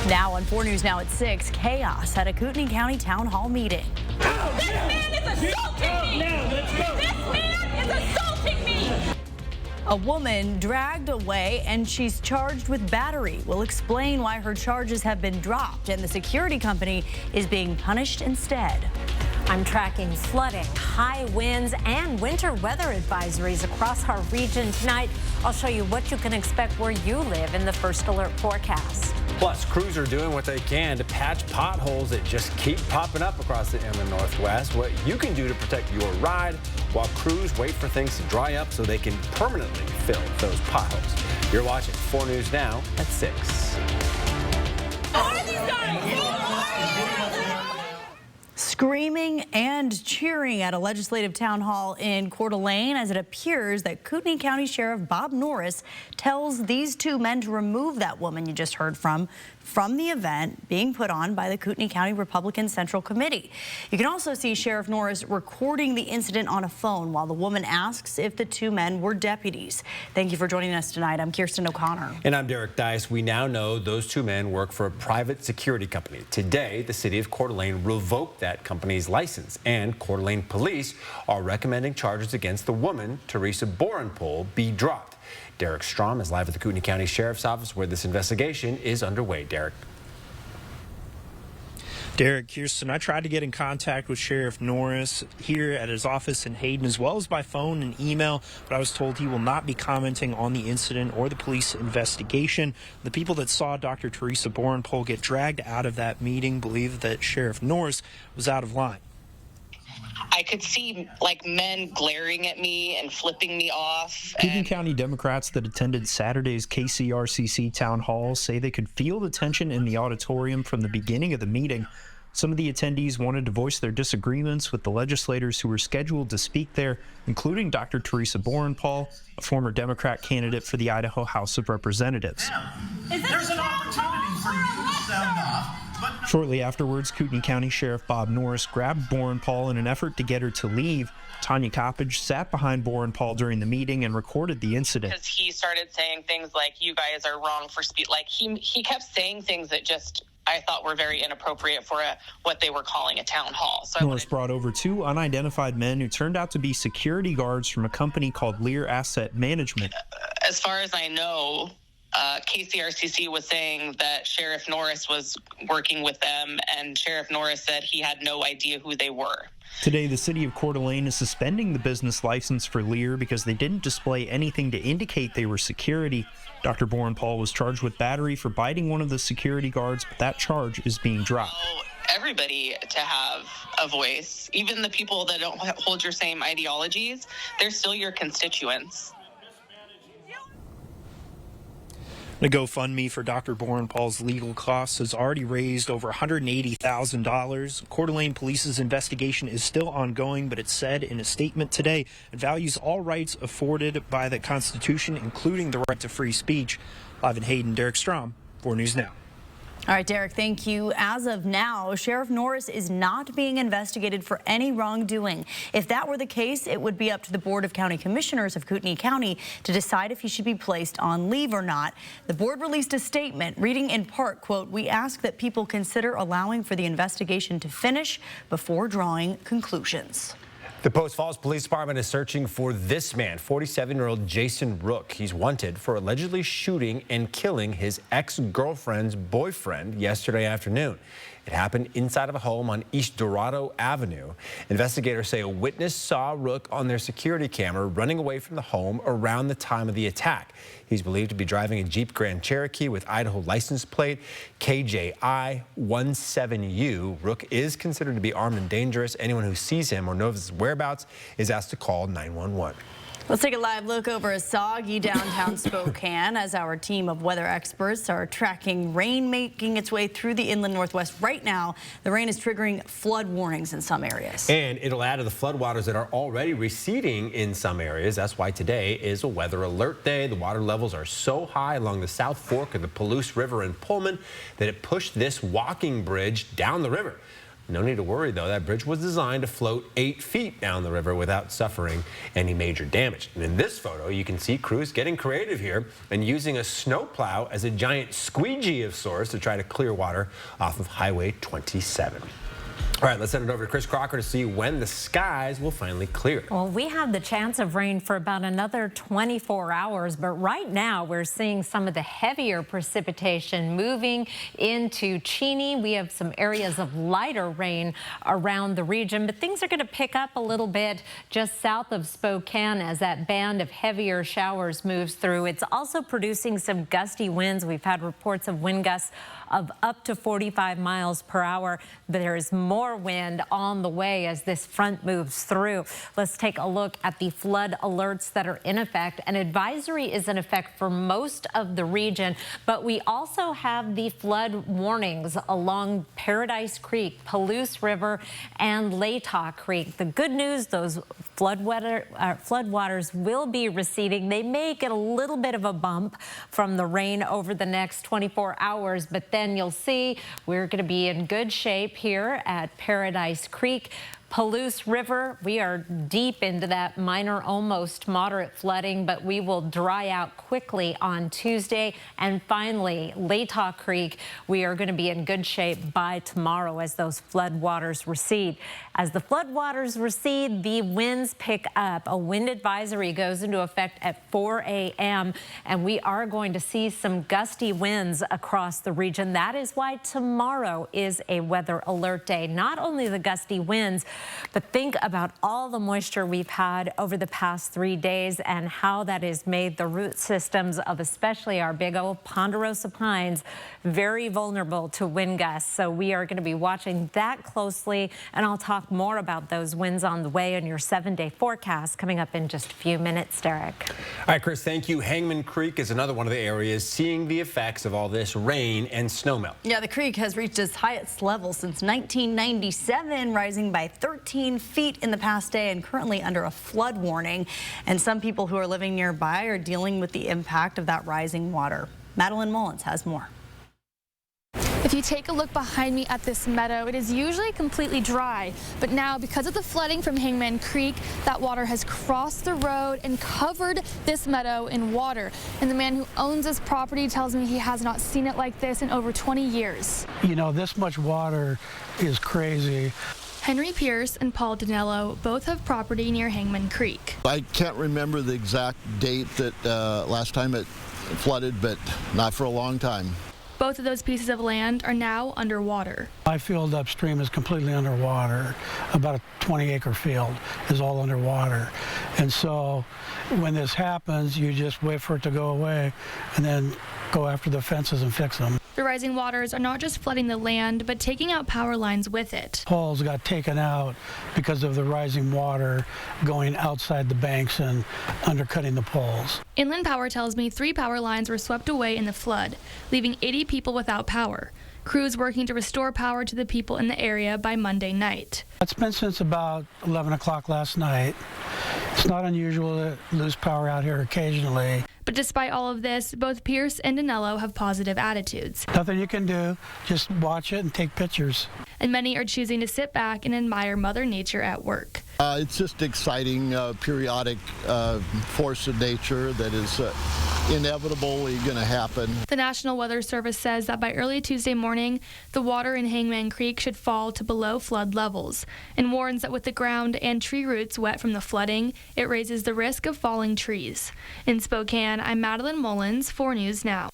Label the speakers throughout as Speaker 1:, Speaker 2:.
Speaker 1: Now on 4 News Now at 6, chaos at a Kootenai County Town Hall meeting.
Speaker 2: This man is assaulting me! This man is assaulting me!
Speaker 1: A woman dragged away and she's charged with battery. We'll explain why her charges have been dropped and the security company is being punished instead.
Speaker 3: I'm tracking flooding, high winds, and winter weather advisories across our region tonight. I'll show you what you can expect where you live in the First Alert forecast.
Speaker 4: Plus, crews are doing what they can to patch potholes that just keep popping up across the inland Northwest. What you can do to protect your ride while crews wait for things to dry up so they can permanently fill those potholes. You're watching 4 News Now at 6.
Speaker 2: Who are these guys?
Speaker 1: Screaming and cheering at a legislative town hall in Coeur d'Alene as it appears that Kootenai County Sheriff Bob Norris tells these two men to remove that woman you just heard from the event being put on by the Kootenai County Republican Central Committee. You can also see Sheriff Norris recording the incident on a phone while the woman asks if the two men were deputies. Thank you for joining us tonight. I'm Kirsten O'Connor.
Speaker 4: And I'm Derek Dice. We now know those two men work for a private security company. Today, the city of Coeur d'Alene revoked that company's license, and Coeur d'Alene police are recommending charges against the woman, Teresa Borenpol, be dropped. Derek Strom is live at the Kootenai County Sheriff's Office where this investigation is underway. Derek.
Speaker 5: Kirsten, I tried to get in contact with Sheriff Norris here at his office in Hayden, as well as by phone and email, but I was told he will not be commenting on the incident or the police investigation. The people that saw Dr. Teresa Borenpol get dragged out of that meeting believe that Sheriff Norris was out of line.
Speaker 6: I could see men glaring at me and flipping me off.
Speaker 5: Kootenai County Democrats that attended Saturday's KCRCC town hall say they could feel the tension in the auditorium from the beginning of the meeting. Some of the attendees wanted to voice their disagreements with the legislators who were scheduled to speak there, including Dr. Teresa Borenpol, a former Democrat candidate for the Idaho House of Representatives.
Speaker 7: There's an opportunity for you to sound off.
Speaker 5: Shortly afterwards, Kootenai County Sheriff Bob Norris grabbed Borenpol in an effort to get her to leave. Tanya Coppage sat behind Borenpol during the meeting and recorded the incident.
Speaker 6: Because he started saying things like, you guys are wrong for speed. He kept saying things that just I thought were very inappropriate for what they were calling a town hall. So
Speaker 5: Norris brought over two unidentified men who turned out to be security guards from a company called Lear Asset Management.
Speaker 6: As far as I know, KCRCC was saying that Sheriff Norris was working with them, and Sheriff Norris said he had no idea who they were.
Speaker 5: Today, the city of Coeur d'Alene is suspending the business license for Lear because they didn't display anything to indicate they were security. Dr. Borenpol was charged with battery for biting one of the security guards, but that charge is being dropped.
Speaker 6: Everybody to have a voice, even the people that don't hold your same ideologies, they're still your constituents.
Speaker 5: The GoFundMe for Dr. Borenpol's legal costs has already raised over $180,000. Coeur d'Alene Police's investigation is still ongoing, but it said in a statement today it values all rights afforded by the Constitution, including the right to free speech. Live in Hayden, Derek Strom, 4 News Now.
Speaker 1: All right, Derek, thank you. As of now, Sheriff Norris is not being investigated for any wrongdoing. If that were the case, it would be up to the Board of County Commissioners of Kootenai County to decide if he should be placed on leave or not. The board released a statement reading in part, quote, "We ask that people consider allowing for the investigation to finish before drawing conclusions."
Speaker 4: The Post Falls Police Department is searching for this man, 47-year-old Jason Rook. He's wanted for allegedly shooting and killing his ex-girlfriend's boyfriend yesterday afternoon. It happened inside of a home on East Dorado Avenue. Investigators say a witness saw Rook on their security camera running away from the home around the time of the attack. He's believed to be driving a Jeep Grand Cherokee with Idaho license plate KJI-17U. Rook is considered to be armed and dangerous. Anyone who sees him or knows his whereabouts is asked to call 911.
Speaker 1: Let's take a live look over a soggy downtown Spokane as our team of weather experts are tracking rain making its way through the inland Northwest. Right now, the rain is triggering flood warnings in some areas.
Speaker 4: And it'll add to the floodwaters that are already receding in some areas. That's why today is a weather alert day. The water levels are so high along the South Fork of the Palouse River in Pullman that it pushed this walking bridge down the river. No need to worry, though. That bridge was designed to float 8 feet down the river without suffering any major damage. And in this photo, you can see crews getting creative here and using a snowplow as a giant squeegee of sorts to try to clear water off of Highway 27. All right, let's send it over to Chris Crocker to see when the skies will finally clear.
Speaker 3: Well, we have the chance of rain for about another 24 hours, but right now we're seeing some of the heavier precipitation moving into Cheney. We have some areas of lighter rain around the region, but things are going to pick up a little bit just south of Spokane as that band of heavier showers moves through. It's also producing some gusty winds. We've had reports of wind gusts of up to 45 miles per hour. There is more wind on the way as this front moves through. Let's take a look at the flood alerts that are in effect. An advisory is in effect for most of the region, but we also have the flood warnings along Paradise Creek, Palouse River, and Latah Creek. The good news, those floodwaters will be receding. They may get a little bit of a bump from the rain over the next 24 hours, but then you'll see we're going to be in good shape here at Paradise Creek. Palouse River, we are deep into that minor, almost moderate flooding, but we will dry out quickly on Tuesday. And finally, Latah Creek, we are going to be in good shape by tomorrow as those floodwaters recede. As the floodwaters recede, the winds pick up. A wind advisory goes into effect at 4 a.m. and we are going to see some gusty winds across the region. That is why tomorrow is a weather alert day. Not only the gusty winds, but think about all the moisture we've had over the past 3 days and how that has made the root systems of especially our big old ponderosa pines very vulnerable to wind gusts. So we are going to be watching that closely, and I'll talk more about those winds on the way in your 7-day forecast coming up in just a few minutes, Derek.
Speaker 4: All right, Chris, thank you. Hangman Creek is another one of the areas seeing the effects of all this rain and snowmelt.
Speaker 1: Yeah, the creek has reached its highest level since 1997, rising by 13 feet in the past day and currently under a flood warning. And some people who are living nearby are dealing with the impact of that rising water. Madeline Mullins has more.
Speaker 8: If you take a look behind me at this meadow, it is usually completely dry, but now because of the flooding from Hangman Creek, that water has crossed the road and covered this meadow in water. And the man who owns this property tells me he has not seen it like this in over 20 years.
Speaker 9: You know, this much water is crazy.
Speaker 8: Henry Pierce and Paul Danello both have property near Hangman Creek.
Speaker 10: I can't remember the exact date that last time it flooded, but not for a long time.
Speaker 8: Both of those pieces of land are now underwater.
Speaker 9: My field upstream is completely underwater. About a 20-acre field is all underwater. And so when this happens, you just wait for it to go away and then go after the fences and fix them.
Speaker 8: The rising waters are not just flooding the land, but taking out power lines with it.
Speaker 9: Poles got taken out because of the rising water going outside the banks and undercutting the poles.
Speaker 8: Inland Power tells me 3 power lines were swept away in the flood, leaving 80 people without power. Crews working to restore power to the people in the area by Monday night.
Speaker 9: It's been since about 11 o'clock last night. It's not unusual to lose power out here occasionally.
Speaker 8: But despite all of this, both Pierce and Danello have positive attitudes.
Speaker 9: Nothing you can do, just watch it and take pictures.
Speaker 8: And many are choosing to sit back and admire Mother Nature at work.
Speaker 10: It's just exciting, periodic force of nature that is inevitably going to happen.
Speaker 8: The National Weather Service says that by early Tuesday morning, the water in Hangman Creek should fall to below flood levels, and warns that with the ground and tree roots wet from the flooding, it raises the risk of falling trees. In Spokane, I'm Madeline Mullins, 4 News Now.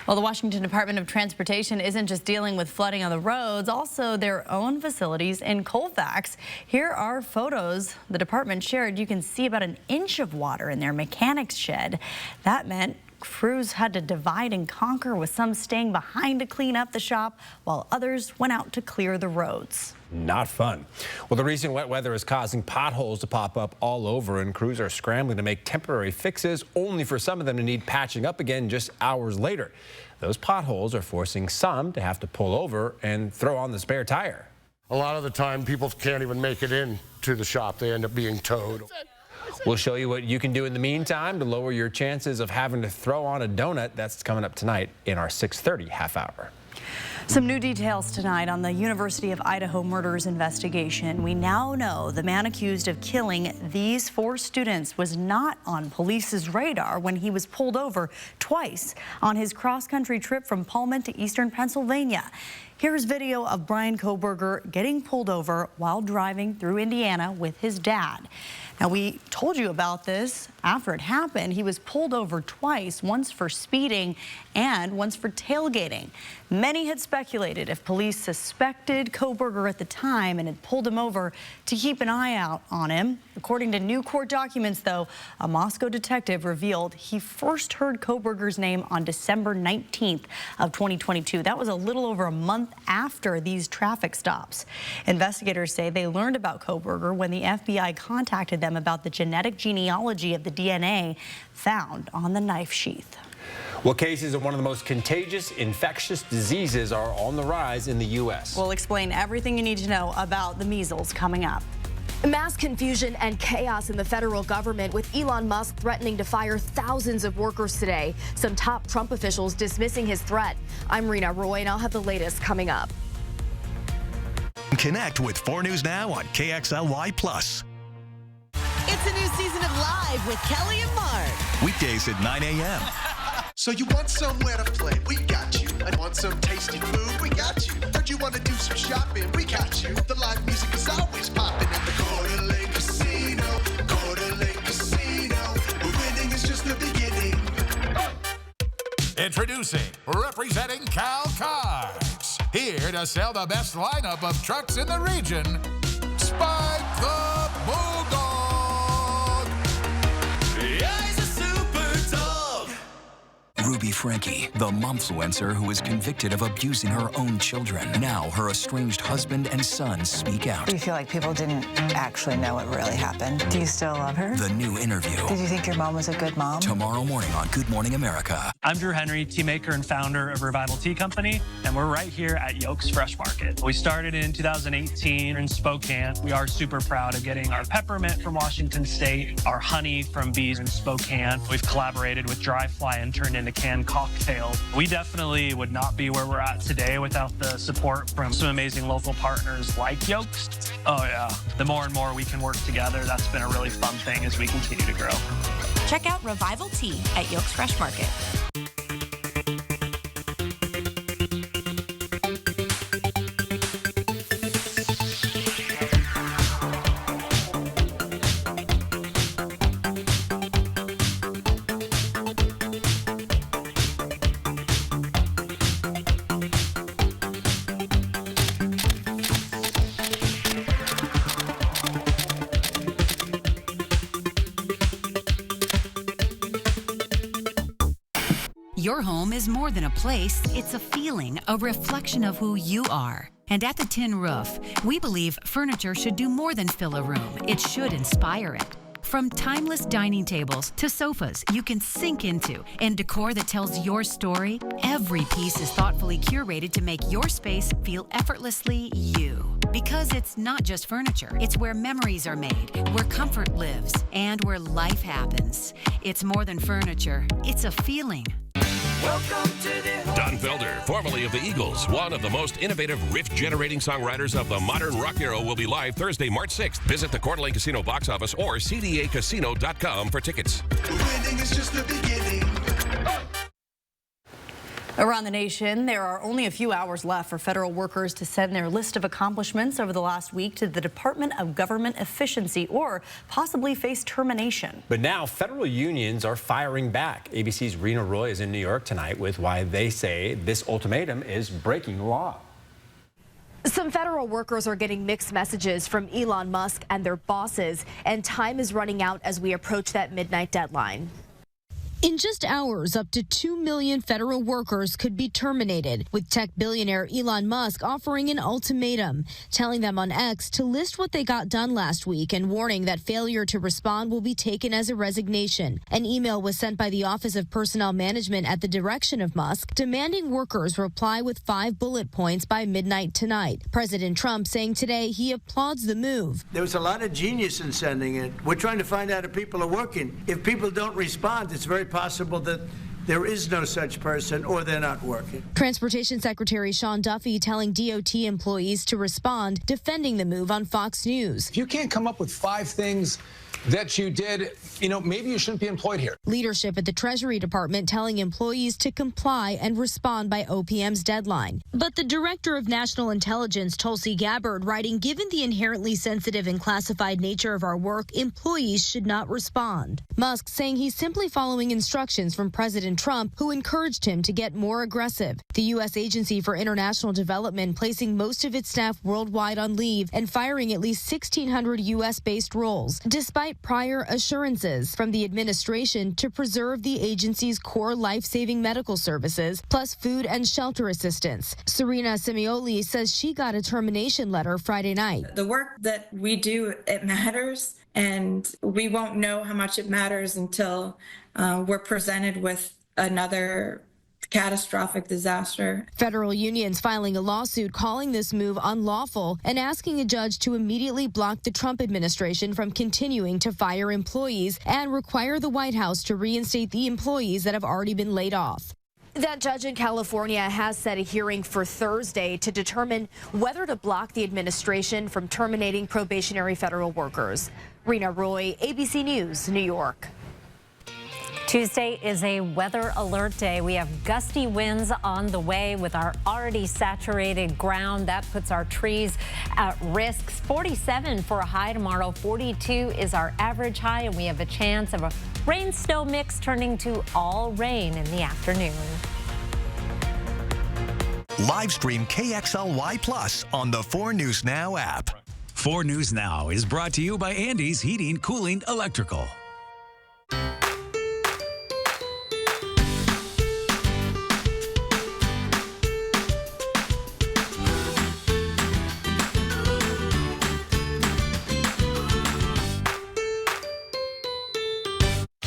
Speaker 1: Well, the Washington Department of Transportation isn't just dealing with flooding on the roads, also their own facilities in Colfax. Here are photos the department shared. You can see about an inch of water in their mechanics shed. That meant crews had to divide and conquer, with some staying behind to clean up the shop while others went out to clear the roads.
Speaker 4: Not fun. Well, the recent wet weather is causing potholes to pop up all over, and crews are scrambling to make temporary fixes, only for some of them to need patching up again just hours later. Those potholes are forcing some to have to pull over and throw on the spare tire.
Speaker 11: A lot of the time, people can't even make it in to the shop. They end up being towed.
Speaker 4: We'll show you what you can do in the meantime to lower your chances of having to throw on a donut. That's coming up tonight in our 6:30 half hour.
Speaker 1: Some new details tonight on the University of Idaho murders investigation. We now know the man accused of killing these 4 students was not on police's radar when he was pulled over twice on his cross-country trip from Pullman to eastern Pennsylvania. Here's video of Bryan Kohberger getting pulled over while driving through Indiana with his dad. Now, we told you about this after it happened. He was pulled over twice, once for speeding and once for tailgating. Many had speculated if police suspected Kohberger at the time and had pulled him over to keep an eye out on him. According to new court documents, though, a Moscow detective revealed he first heard Kohberger's name on December 19th of 2022. That was a little over a month after these traffic stops. Investigators say they learned about Kohberger when the FBI contacted them about the genetic genealogy of the DNA found on the knife sheath.
Speaker 4: Well, cases of one of the most contagious infectious diseases are on the rise in the U.S.
Speaker 1: We'll explain everything you need to know about the measles coming up.
Speaker 12: Mass confusion and chaos in the federal government, with Elon Musk threatening to fire thousands of workers today. Some top Trump officials dismissing his threat. I'm Rena Roy, and I'll have the latest coming up.
Speaker 13: Connect with 4 News Now on KXLY+.
Speaker 14: It's a new season of Live with Kelly and Mark.
Speaker 13: Weekdays at 9 a.m.
Speaker 7: So you want somewhere to play? We got you. I want some tasty food? We got you. Heard you want to do some shopping? We got you. The live music is always popping at the Coeur d'Alene Casino. Coeur d'Alene Casino. Where winning is just the beginning.
Speaker 15: Introducing, representing Cal Cars. Here to sell the best lineup of trucks in the region, Spike the Bulldog.
Speaker 13: Yeah, he's a super dog. Ruby Frankie, the momfluencer who is convicted of abusing her own children. Now her estranged husband and son speak out.
Speaker 16: Do you feel like people didn't actually know what really happened? Do you still love her?
Speaker 13: The new interview.
Speaker 16: Did you think your mom was a good mom?
Speaker 13: Tomorrow morning on Good Morning America.
Speaker 17: I'm Drew Henry, tea maker and founder of Revival Tea Company, and we're right here at Yolks Fresh Market. We started in 2018 in Spokane. We are super proud of getting our peppermint from Washington State, our honey from bees in Spokane. We've collaborated with Dry Fly and turned into canned cocktail. We definitely would not be where we're at today without the support from some amazing local partners like Yolks. Oh yeah, the more and more we can work together, that's been a really fun thing as we continue to grow.
Speaker 18: Check out Revival Tea at Yolks Fresh Market.
Speaker 19: Your home is more than a place, it's a feeling, a reflection of who you are. And at the Tin Roof, we believe furniture should do more than fill a room, it should inspire it. From timeless dining tables to sofas you can sink into and decor that tells your story, every piece is thoughtfully curated to make your space feel effortlessly you. Because it's not just furniture, it's where memories are made, where comfort lives, and where life happens. It's more than furniture, it's a feeling.
Speaker 20: Don Felder, formerly of the Eagles, one of the most innovative riff-generating songwriters of the modern rock era, will be live Thursday, March 6th. Visit the Coeur d'Alene Casino box office or cdacasino.com for tickets.
Speaker 7: Winning is just the beginning.
Speaker 1: Around the nation, there are only a few hours left for federal workers to send their list of accomplishments over the last week to the Department of Government Efficiency or possibly face termination.
Speaker 4: But now federal unions are firing back. ABC's Rena Roy is in New York tonight with why they say this ultimatum is breaking law.
Speaker 12: Some federal workers are getting mixed messages from Elon Musk and their bosses, and time is running out as we approach that midnight deadline.
Speaker 21: In just hours, up to 2 million federal workers could be terminated, with tech billionaire Elon Musk offering an ultimatum, telling them on X to list what they got done last week and warning that failure to respond will be taken as a resignation. An email was sent by the Office of Personnel Management at the direction of Musk, demanding workers reply with 5 bullet points by midnight tonight. President Trump saying today he applauds the move.
Speaker 22: There was a lot of genius in sending it. We're trying to find out if people are working. If people don't respond, it's very possible that
Speaker 2: There is no such person, or they're not working.
Speaker 21: Transportation Secretary Sean Duffy telling DOT employees to respond, defending the move on Fox News.
Speaker 22: If you can't come up with 5 things that you did, maybe you shouldn't be employed here.
Speaker 21: Leadership at the Treasury Department telling employees to comply and respond by OPM's deadline. But the Director of National Intelligence, Tulsi Gabbard, writing, given the inherently sensitive and classified nature of our work, employees should not respond. Musk saying he's simply following instructions from President Trump, who encouraged him to get more aggressive. The U.S. Agency for International Development placing most of its staff worldwide on leave and firing at least 1,600 U.S.-based roles, despite prior assurances from the administration to preserve the agency's core life-saving medical services, plus food and shelter assistance. Serena Simioli says she got a termination letter Friday night.
Speaker 23: The work that we do, it matters, and we won't know how much it matters until we're presented with another catastrophic disaster.
Speaker 21: Federal unions filing a lawsuit calling this move unlawful and asking a judge to immediately block the Trump administration from continuing to fire employees and require the White House to reinstate the employees that have already been laid off.
Speaker 12: That judge in California has set a hearing for Thursday to determine whether to block the administration from terminating probationary federal workers. Rena Roy, ABC News, New York.
Speaker 3: Tuesday is a weather alert day. We have gusty winds on the way with our already saturated ground. That puts our trees at risk. 47 for a high tomorrow. 42 is our average high, and we have a chance of a rain-snow mix turning to all rain in the afternoon.
Speaker 24: Live stream KXLY Plus on the 4 News Now app.
Speaker 25: 4 News Now is brought to you by Andy's Heating, Cooling, Electrical.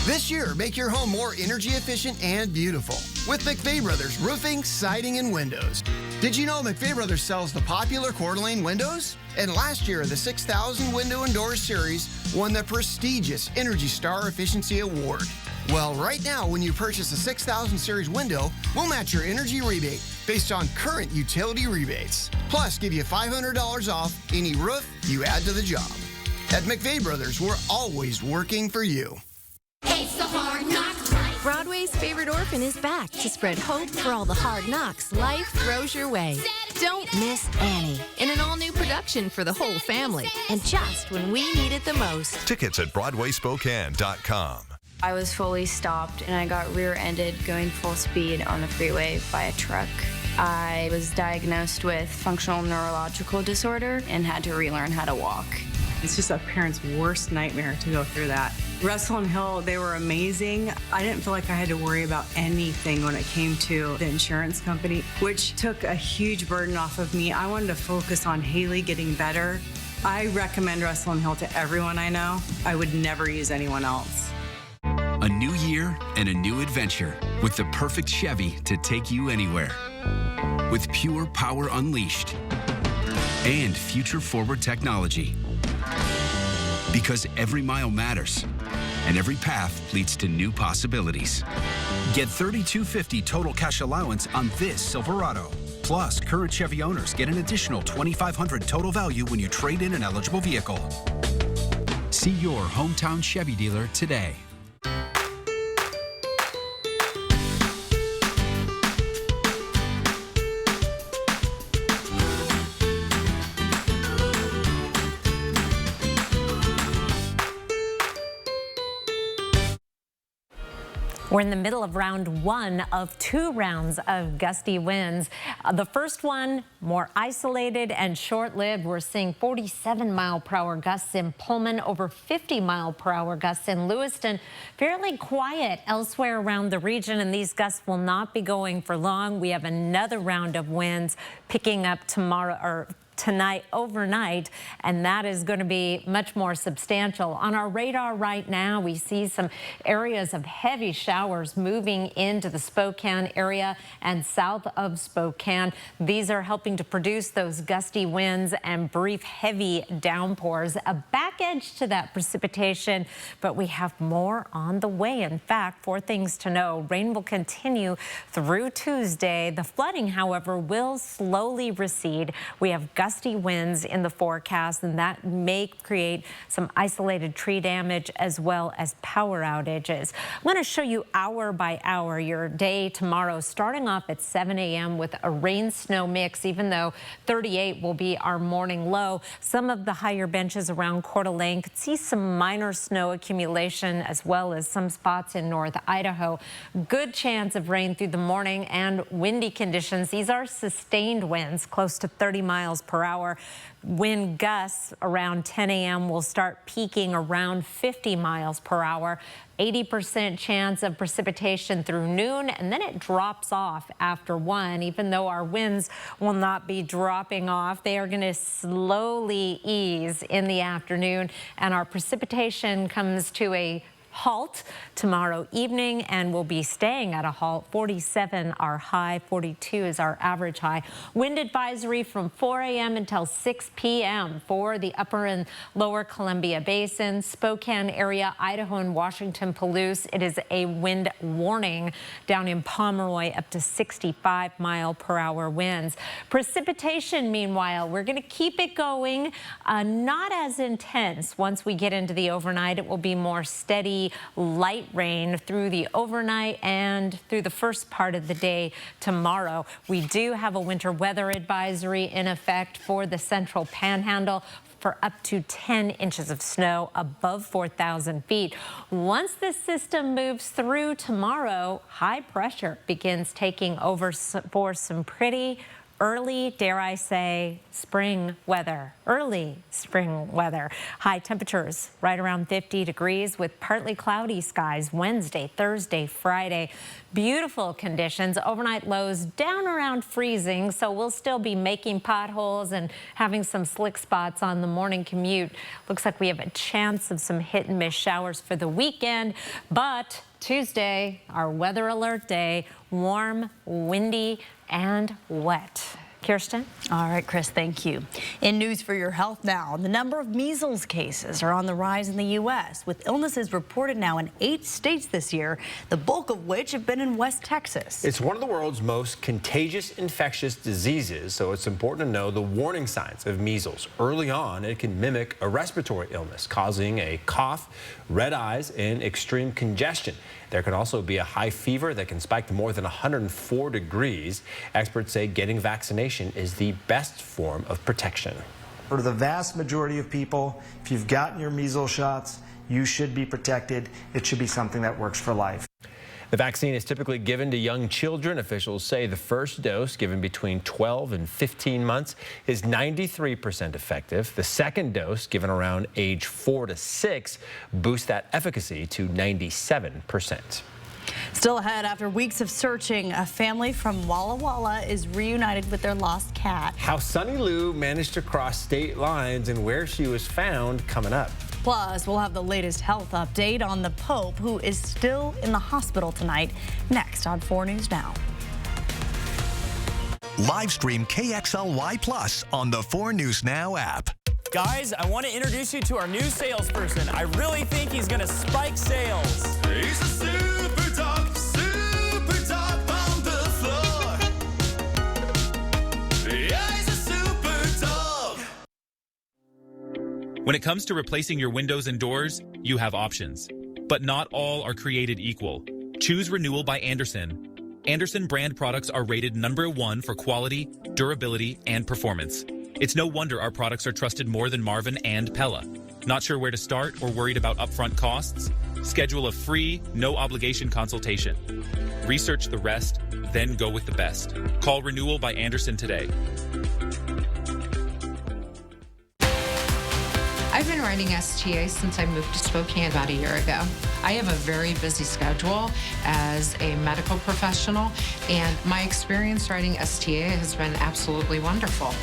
Speaker 26: This year, make your home more energy efficient and beautiful with McVey Brothers Roofing, Siding, and Windows. Did you know McVey Brothers sells the popular Coeur d'Alene windows? And last year, the 6,000 Window and Doors Series won the prestigious Energy Star Efficiency Award. Well, right now, when you purchase a 6,000 Series window, we'll match your energy rebate based on current utility rebates. Plus, give you $500 off any roof you add to the job. At McVey Brothers, we're always working for you.
Speaker 27: It's the Hard Knocks Life. Broadway's favorite orphan is back to spread hope for all the hard knocks life throws your way. Don't miss Annie in an all-new production for the whole family, and just when we need it the most.
Speaker 24: Tickets at BroadwaySpokane.com.
Speaker 28: I was fully stopped and I got rear-ended going full speed on the freeway by a truck. I was diagnosed with functional neurological disorder and had to relearn how to walk.
Speaker 29: It's just a parent's worst nightmare to go through that. Russell and Hill, they were amazing. I didn't feel like I had to worry about anything when it came to the insurance company, which took a huge burden off of me. I wanted to focus on Haley getting better. I recommend Russell and Hill to everyone I know. I would never use anyone else.
Speaker 13: A new year and a new adventure with the perfect Chevy to take you anywhere. With pure power unleashed and future-forward technology. Because every mile matters, and every path leads to new possibilities. Get $3,250 total cash allowance on this Silverado. Plus, current Chevy owners get an additional $2,500 total value when you trade in an eligible vehicle. See your hometown Chevy dealer today.
Speaker 3: We're in the middle of round 1 of 2 rounds of gusty winds. The first one, more isolated and short-lived. We're seeing 47-mile-per-hour gusts in Pullman, over 50-mile-per-hour gusts in Lewiston. Fairly quiet elsewhere around the region, and these gusts will not be going for long. We have another round of winds picking up tomorrow, or tonight overnight, and that is going to be much more substantial. On our radar right now, we see some areas of heavy showers moving into the Spokane area and south of Spokane. These are helping to produce those gusty winds and brief heavy downpours. A back edge to that precipitation, but we have more on the way. In fact, 4 things to know. Rain will continue through Tuesday. The flooding, however, will slowly recede. We have gusty winds in the forecast, and that may create some isolated tree damage as well as power outages. I'm going to show you hour by hour your day tomorrow, starting off at 7 a.m. with a rain-snow mix, even though 38 will be our morning low. Some of the higher benches around Coeur d'Alene could see some minor snow accumulation, as well as some spots in North Idaho. Good chance of rain through the morning and windy conditions. These are sustained winds, close to 30 miles per hour. Wind gusts around 10 a.m. will start peaking around 50 miles per hour. 80% chance of precipitation through noon, and then it drops off after 1. Even though our winds will not be dropping off, they are going to slowly ease in the afternoon, and our precipitation comes to a halt tomorrow evening and will be staying at a halt. 47 our high, 42 is our average high. Wind advisory from 4 a.m. until 6 p.m. for the upper and lower Columbia Basin, Spokane area, Idaho and Washington Palouse. It is a wind warning down in Pomeroy, up to 65 mile per hour winds. Precipitation, meanwhile, we're going to keep it going, not as intense. Once we get into the overnight, it will be more steady, light rain through the overnight and through the first part of the day tomorrow. We do have a winter weather advisory in effect for the Central Panhandle for up to 10 inches of snow above 4,000 feet. Once this system moves through tomorrow, high pressure begins taking over for some pretty early, dare I say, spring weather. Early spring weather. High temperatures right around 50 degrees with partly cloudy skies Wednesday, Thursday, Friday. Beautiful conditions. Overnight lows down around freezing, so we'll still be making potholes and having some slick spots on the morning commute. Looks like we have a chance of some hit and miss showers for the weekend, but Tuesday, our weather alert day, warm, windy, and wet. Kirsten?
Speaker 1: All right, Chris, thank you. In news for your health now, the number of measles cases are on the rise in the U.S., with illnesses reported now in 8 states this year, the bulk of which have been in West Texas.
Speaker 4: It's one of the world's most contagious infectious diseases, so it's important to know the warning signs of measles. Early on, it can mimic a respiratory illness, causing a cough, red eyes, and extreme congestion. There can also be a high fever that can spike to more than 104 degrees. Experts say getting vaccination is the best form of protection.
Speaker 5: For the vast majority of people, if you've gotten your measles shots, you should be protected. It should be something that works for life.
Speaker 4: The vaccine is typically given to young children. Officials say the first dose, given between 12 and 15 months, is 93% effective. The second dose, given around age 4 to 6, boosts that efficacy to 97%.
Speaker 1: Still ahead, after weeks of searching, a family from Walla Walla is reunited with their lost cat.
Speaker 4: How Sunny Lou managed to cross state lines and where she was found coming up.
Speaker 1: Plus, we'll have the latest health update on the Pope, who is still in the hospital tonight, next on 4 News Now.
Speaker 24: Live stream KXLY Plus on the 4 News Now app.
Speaker 6: Guys, I want to introduce you to our new salesperson. I really think he's going to spike sales.
Speaker 7: He's a super dog on the floor. Yeah, he's a super dog.
Speaker 8: When it comes to replacing your windows and doors, you have options. But not all are created equal. Choose Renewal by Andersen. Andersen brand products are rated #1 for quality, durability, and performance. It's no wonder our products are trusted more than Marvin and Pella. Not sure where to start or worried about upfront costs? Schedule a free, no-obligation consultation. Research the rest, then go with the best. Call Renewal by Andersen today.
Speaker 9: I've been writing STA since I moved to Spokane about a year ago. I have a very busy schedule as a medical professional, and my experience writing STA has been absolutely wonderful.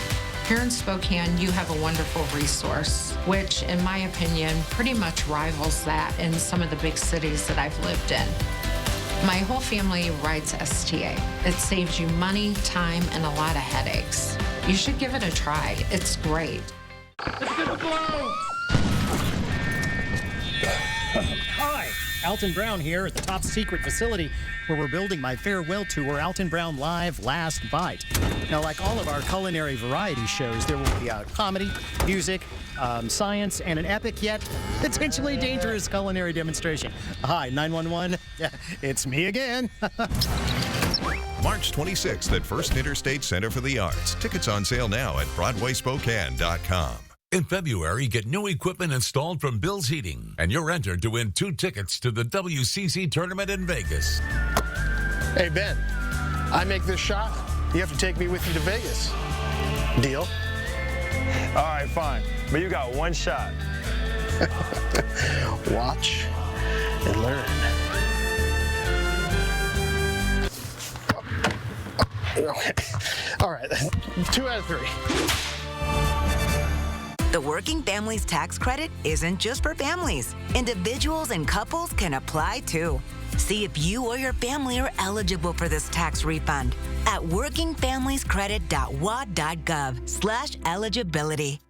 Speaker 9: Here in Spokane, you have a wonderful resource, which, in my opinion, pretty much rivals that in some of the big cities that I've lived in. My whole family rides STA. It saves you money, time, and a lot of headaches. You should give it a try. It's great.
Speaker 10: Hi, Alton Brown here at the top secret facility where we're building my farewell tour, Alton Brown Live Last Bite. Now, like all of our culinary variety shows, there will be a comedy, music, science, and an epic yet potentially dangerous culinary demonstration. Hi, 911. It's me again.
Speaker 11: March 26th at First Interstate Center for the Arts. Tickets on sale now at BroadwaySpokane.com.
Speaker 14: In February, get new equipment installed from Bill's Heating, and you're entered to win 2 tickets to the WCC tournament in Vegas.
Speaker 15: Hey, Ben, I make this shot, you have to take me with you to Vegas. Deal?
Speaker 16: All right, fine. But you got one shot.
Speaker 15: Watch and learn. Okay. All right, 2 out of 3.
Speaker 17: The Working Families Tax Credit isn't just for families. Individuals and couples can apply too. See if you or your family are eligible for this tax refund at workingfamiliescredit.wad.gov/eligibility.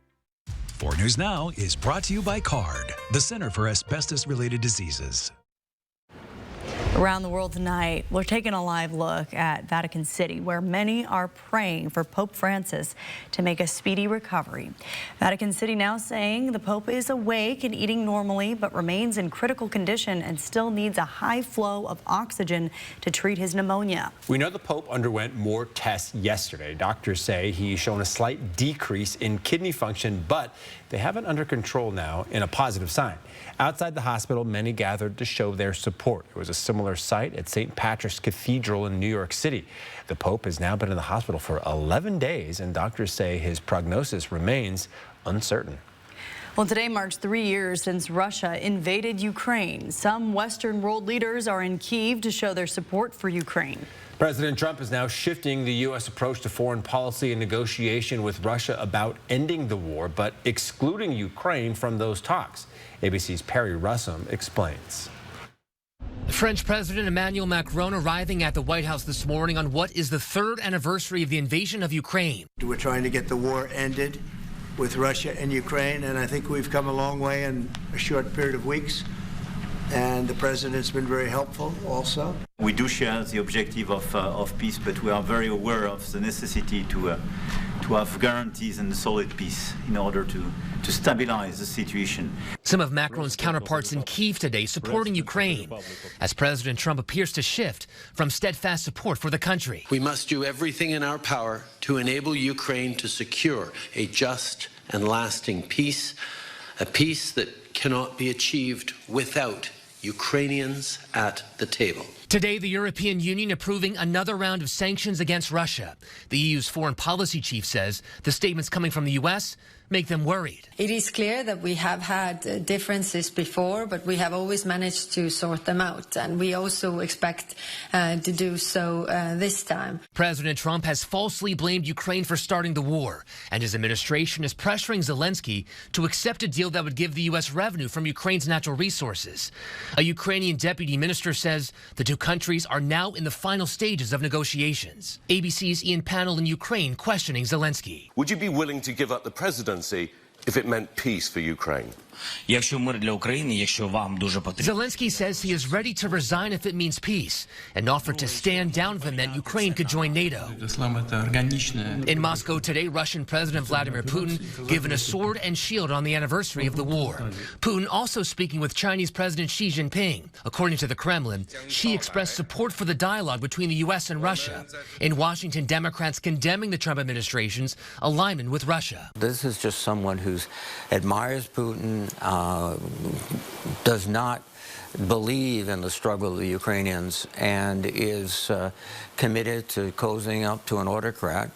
Speaker 25: 4 News Now is brought to you by CARD, the Center for Asbestos-Related Diseases.
Speaker 1: Around the world tonight, we're taking a live look at Vatican City, where many are praying for Pope Francis to make a speedy recovery. Vatican City now saying the Pope is awake and eating normally, but remains in critical condition and still needs a high flow of oxygen to treat his pneumonia.
Speaker 4: We know the Pope underwent more tests yesterday. Doctors say he's shown a slight decrease in kidney function, but they have it under control now in a positive sign. Outside the hospital, many gathered to show their support. It was a similar sight at St. Patrick's Cathedral in New York City. The Pope has now been in the hospital for 11 days, and doctors say his prognosis remains uncertain.
Speaker 1: Well, today marks 3 years since Russia invaded Ukraine. Some Western world leaders are in Kyiv to show their support for Ukraine.
Speaker 4: President Trump is now shifting the U.S. approach to foreign policy and negotiation with Russia about ending the war, but excluding Ukraine from those talks. ABC's Perry Russum explains.
Speaker 18: French President Emmanuel Macron arriving at the White House this morning on what is the 3rd anniversary of the invasion of Ukraine.
Speaker 2: We're trying to get the war ended with Russia and Ukraine, and I think we've come a long way in a short period of weeks. And the president's been very helpful also.
Speaker 19: We do share the objective of peace, but we are very aware of the necessity to have guarantees and solid peace in order to stabilize the situation.
Speaker 18: Some of Macron's counterparts in Kyiv today supporting Ukraine, as President Trump appears to shift from steadfast support for the country.
Speaker 20: We must do everything in our power to enable Ukraine to secure a just and lasting peace, a peace that cannot be achieved without Ukrainians at the table.
Speaker 18: Today, the European Union approving another round of sanctions against Russia. The EU's foreign policy chief says the statements coming from the U.S. make them worried.
Speaker 30: It is clear that we have had differences before, but we have always managed to sort them out, and we also expect to do so this time.
Speaker 18: President Trump has falsely blamed Ukraine for starting the war, and his administration is pressuring Zelensky to accept a deal that would give the U.S. revenue from Ukraine's natural resources. A Ukrainian deputy minister says the two countries are now in the final stages of negotiations. ABC's Ian Pannell in Ukraine questioning Zelensky.
Speaker 31: Would you be willing to give up the presidency if it meant peace for Ukraine?
Speaker 18: Zelensky says he is ready to resign if it means peace, and offered to stand down if it meant Ukraine could join NATO. In Moscow today, Russian President Vladimir Putin given a sword and shield on the anniversary of the war. Putin also speaking with Chinese President Xi Jinping. According to the Kremlin, Xi expressed support for the dialogue between the U.S. and Russia. In Washington, Democrats condemning the Trump administration's alignment with Russia.
Speaker 32: This is just someone who admires Putin, does not believe in the struggle of the Ukrainians, and is committed to cozying up to an autocrat.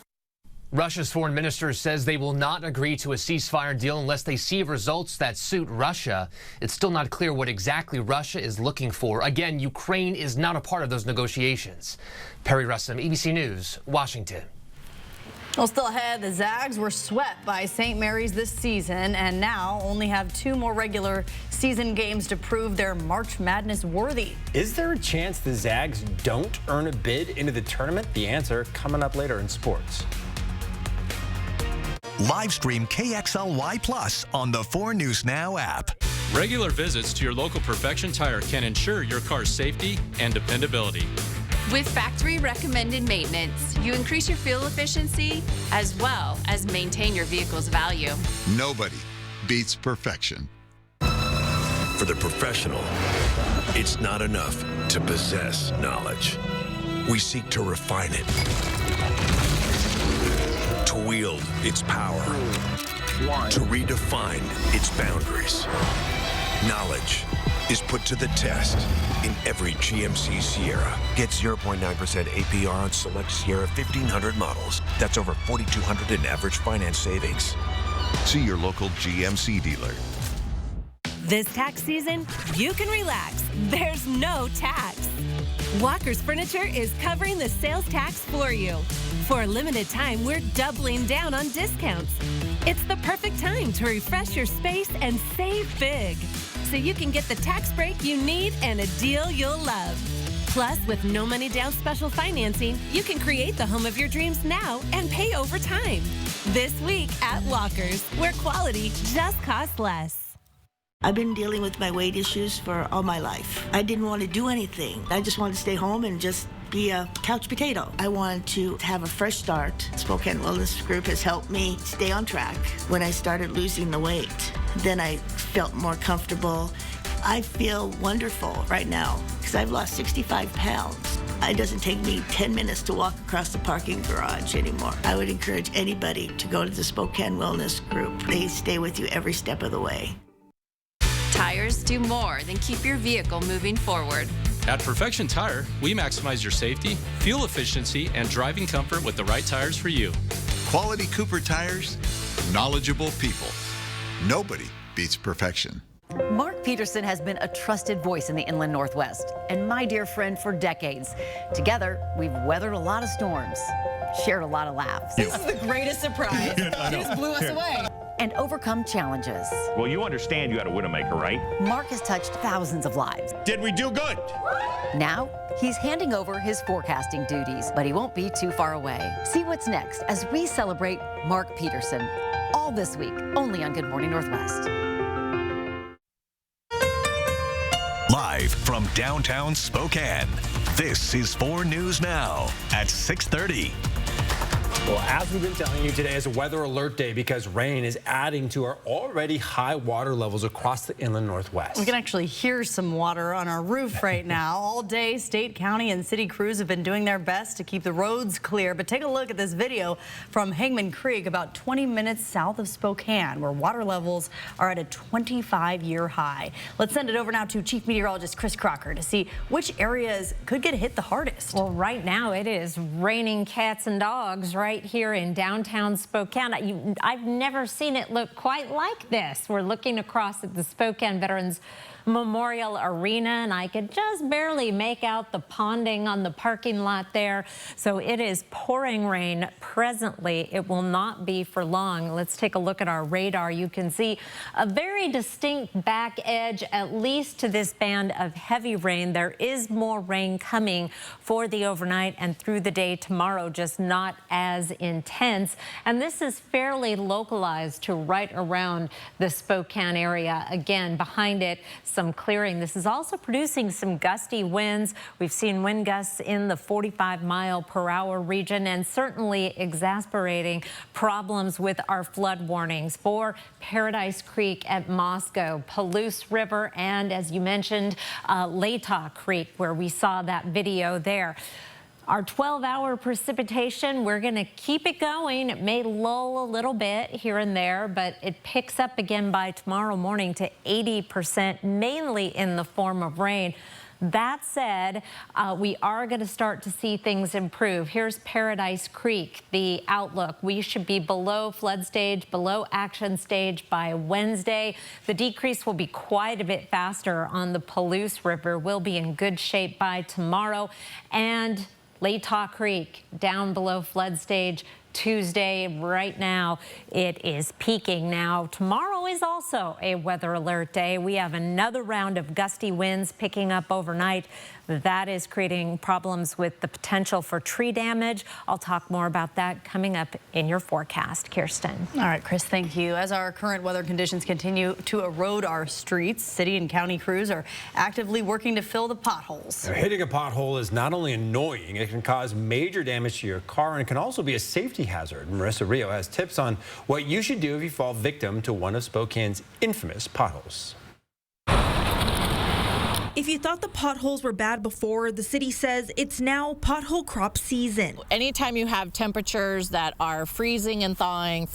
Speaker 18: Russia's foreign minister says they will not agree to a ceasefire deal unless they see results that suit Russia. It's still not clear what exactly Russia is looking for. Again, Ukraine is not a part of those negotiations. Perry Russum, ABC News, Washington.
Speaker 1: Well, still ahead, the Zags were swept by St. Mary's this season and now only have 2 more regular season games to prove they're March Madness worthy.
Speaker 4: Is there a chance the Zags don't earn a bid into the tournament? The answer coming up later in sports.
Speaker 3: Live stream KXLY Plus on the 4 News Now app.
Speaker 5: Regular visits to your local Perfection Tire can ensure your car's safety and dependability.
Speaker 12: With factory recommended maintenance, you increase your fuel efficiency as well as maintain your vehicle's value.
Speaker 13: Nobody beats perfection.
Speaker 21: For the professional, it's not enough to possess knowledge. We seek to refine it, to wield its power, to redefine its boundaries. Knowledge is put to the test in every GMC Sierra. Get 0.9% APR on select Sierra 1500 models. That's over $4,200 in average finance savings.
Speaker 11: See your local GMC dealer.
Speaker 22: This tax season, you can relax. There's no tax. Walker's Furniture is covering the sales tax for you. For a limited time, we're doubling down on discounts. It's the perfect time to refresh your space and save big, so you can get the tax break you need and a deal you'll love. Plus, with no money down special financing, you can create the home of your dreams now and pay over time. This week at Walker's, where quality just costs less.
Speaker 23: I've been dealing with my weight issues for all my life. I didn't want to do anything. I just wanted to stay home and just be a couch potato. I wanted to have a fresh start. Spokane Wellness Group has helped me stay on track. When I started losing the weight, then I felt more comfortable. I feel wonderful right now because I've lost 65 pounds. It doesn't take me 10 minutes to walk across the parking garage anymore. I would encourage anybody to go to the Spokane Wellness Group. They stay with you every step of the way.
Speaker 12: Tires do more than keep your vehicle moving forward.
Speaker 5: At Perfection Tire, we maximize your safety, fuel efficiency, and driving comfort with the right tires for you.
Speaker 13: Quality Cooper tires, knowledgeable people. Nobody beats perfection.
Speaker 24: Mark Peterson has been a trusted voice in the Inland Northwest and my dear friend for decades. Together, we've weathered a lot of storms, shared a lot of laughs.
Speaker 26: This is the greatest surprise. He just blew us away.
Speaker 24: And overcome challenges.
Speaker 16: Well, you understand you got a Widowmaker, right?
Speaker 24: Mark has touched thousands of lives.
Speaker 16: Did we do good?
Speaker 24: Now, he's handing over his forecasting duties, but he won't be too far away. See what's next as we celebrate Mark Peterson. All this week, only on Good Morning Northwest.
Speaker 3: Live from downtown Spokane, this is 4 News Now at 6:30.
Speaker 4: Well, as we've been telling you, today is a weather alert day because rain is adding to our already high water levels across the Inland Northwest.
Speaker 1: We can actually hear some water on our roof right now. All day, state, county, and city crews have been doing their best to keep the roads clear. But take a look at this video from Hangman Creek, about 20 minutes south of Spokane, where water levels are at a 25-year high. Let's send it over now to Chief Meteorologist Chris Crocker to see which areas could get hit the hardest.
Speaker 27: Well, right now it is raining cats and dogs right here in downtown Spokane. I've never seen it look quite like this. We're looking across at the Spokane Veterans Memorial Arena, and I could just barely make out the ponding on the parking lot there. So it is pouring rain presently. It will not be for long. Let's take a look at our radar. You can see a very distinct back edge, at least to this band of heavy rain. There is more rain coming for the overnight and through the day tomorrow, just not as intense. And this is fairly localized to right around the Spokane area. Again, behind it, some clearing. This is also producing some gusty winds. We've seen wind gusts in the 45-mile-per-hour region and certainly exasperating problems with our flood warnings for Paradise Creek at Moscow, Palouse River, and as you mentioned, Latah Creek, where we saw that video there. Our 12-hour precipitation, we're going to keep it going. It may lull a little bit here and there, but it picks up again by tomorrow morning to 80%, mainly in the form of rain. That said, we are going to start to see things improve. Here's Paradise Creek, the outlook. We should be below flood stage, below action stage by Wednesday. The decrease will be quite a bit faster on the Palouse River. We'll be in good shape by tomorrow. And Latah Creek down below flood stage Tuesday. Right now, it is peaking. Now, tomorrow is also a weather alert day. We have another round of gusty winds picking up overnight. That is creating problems with the potential for tree damage. I'll talk more about that coming up in your forecast. Kirsten.
Speaker 1: All right, Chris, thank you. As our current weather conditions continue to erode our streets, city and county crews are actively working to fill the potholes.
Speaker 4: Now, hitting a pothole is not only annoying, it can cause major damage to your car and can also be a safety hazard. Marissa Rio has tips on what you should do if you fall victim to one of Spokane's infamous potholes.
Speaker 2: If you thought the potholes were bad before, the city says it's now pothole crop season.
Speaker 6: Anytime you have temperatures that are freezing and thawing,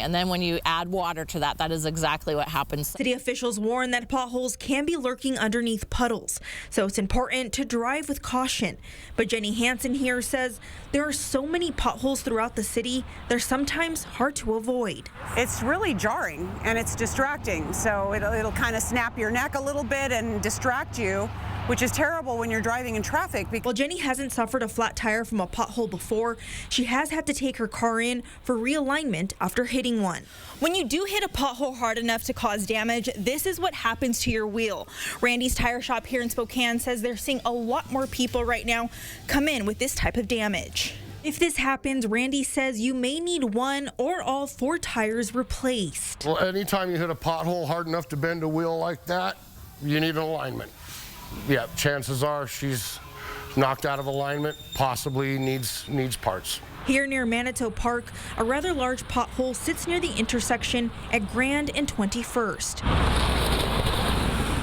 Speaker 6: and then when you add water to that, that is exactly what happens.
Speaker 2: City officials warn that potholes can be lurking underneath puddles, so it's important to drive with caution. But Jenny Hansen here says there are so many potholes throughout the city, they're sometimes hard to avoid.
Speaker 7: It's really jarring and it's distracting, so it'll kind of snap your neck a little bit and distract you, which is terrible when you're driving in traffic.
Speaker 2: While Jenny hasn't suffered a flat tire from a pothole before, she has had to take her car in for realignment after hitting one. When you do hit a pothole hard enough to cause damage, this is what happens to your wheel. Randy's Tire Shop here in Spokane says they're seeing a lot more people right now come in with this type of damage. If this happens, Randy says you may need one or all 4 tires replaced.
Speaker 8: Well, anytime you hit a pothole hard enough to bend a wheel like that, you need an alignment. Yeah, chances are she's knocked out of alignment, possibly needs parts.
Speaker 2: Here near Manitou Park, a rather large pothole sits near the intersection at Grand and 21st.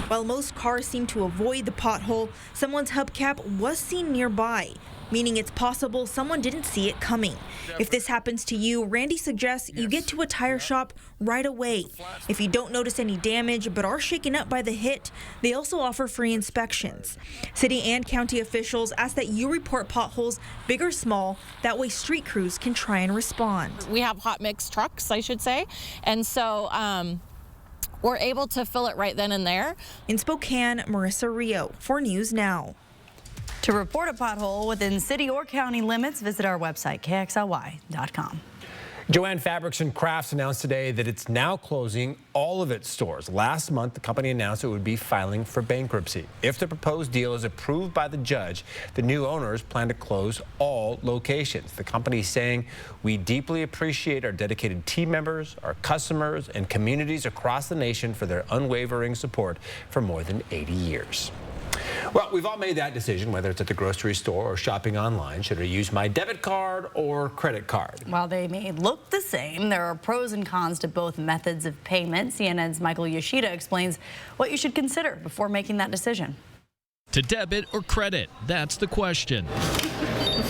Speaker 2: While most cars seem to avoid the pothole, someone's hubcap was seen nearby, meaning it's possible someone didn't see it coming. If this happens to you, Randy suggests you get to a tire shop right away. If you don't notice any damage but are shaken up by the hit, they also offer free inspections. City and county officials ask that you report potholes, big or small, that way street crews can try and respond.
Speaker 6: We have hot mix trucks, I should say, and so we're able to fill it right then and there.
Speaker 2: In Spokane, Marissa Rio, 4 News Now.
Speaker 1: To report a pothole within city or county limits, visit our website, kxly.com.
Speaker 4: Joann Fabrics and Crafts announced today that it's now closing all of its stores. Last month, the company announced it would be filing for bankruptcy. If the proposed deal is approved by the judge, the new owners plan to close all locations. The company is saying, "We deeply appreciate our dedicated team members, our customers, and communities across the nation for their unwavering support for more than 80 years." Well, we've all made that decision, whether it's at the grocery store or shopping online. Should I use my debit card or credit card?
Speaker 1: While they may look the same, there are pros and cons to both methods of payment. CNN's Michael Yoshida explains what you should consider before making that decision.
Speaker 9: To debit or credit? That's the question.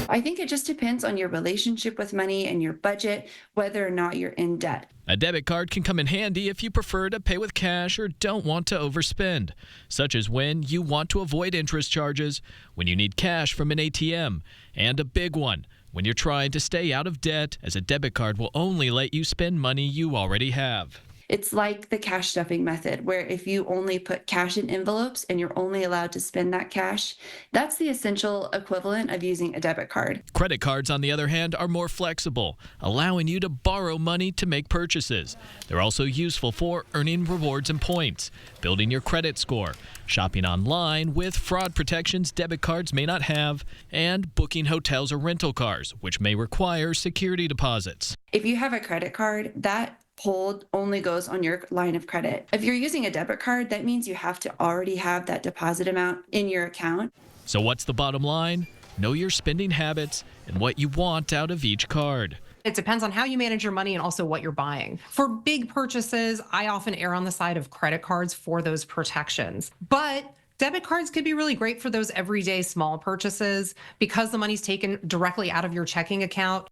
Speaker 10: I think it just depends on your relationship with money and your budget, whether or not you're in debt.
Speaker 9: A debit card can come in handy if you prefer to pay with cash or don't want to overspend, such as when you want to avoid interest charges, when you need cash from an ATM, and a big one, when you're trying to stay out of debt, as a debit card will only let you spend money you already have.
Speaker 10: It's like the cash stuffing method, where if you only put cash in envelopes and you're only allowed to spend that cash, that's the essential equivalent of using a debit card.
Speaker 9: Credit cards, on the other hand, are more flexible, allowing you to borrow money to make purchases. They're also useful for earning rewards and points, building your credit score, shopping online with fraud protections debit cards may not have, and booking hotels or rental cars, which may require security deposits.
Speaker 10: If you have a credit card, that hold only goes on your line of credit. If you're using a debit card, that means you have to already have that deposit amount in your account.
Speaker 9: So what's the bottom line? Know your spending habits and what you want out of each card.
Speaker 14: It depends on how you manage your money and also what you're buying. For big purchases, I often err on the side of credit cards for those protections. But debit cards could be really great for those everyday small purchases because the money's taken directly out of your checking account.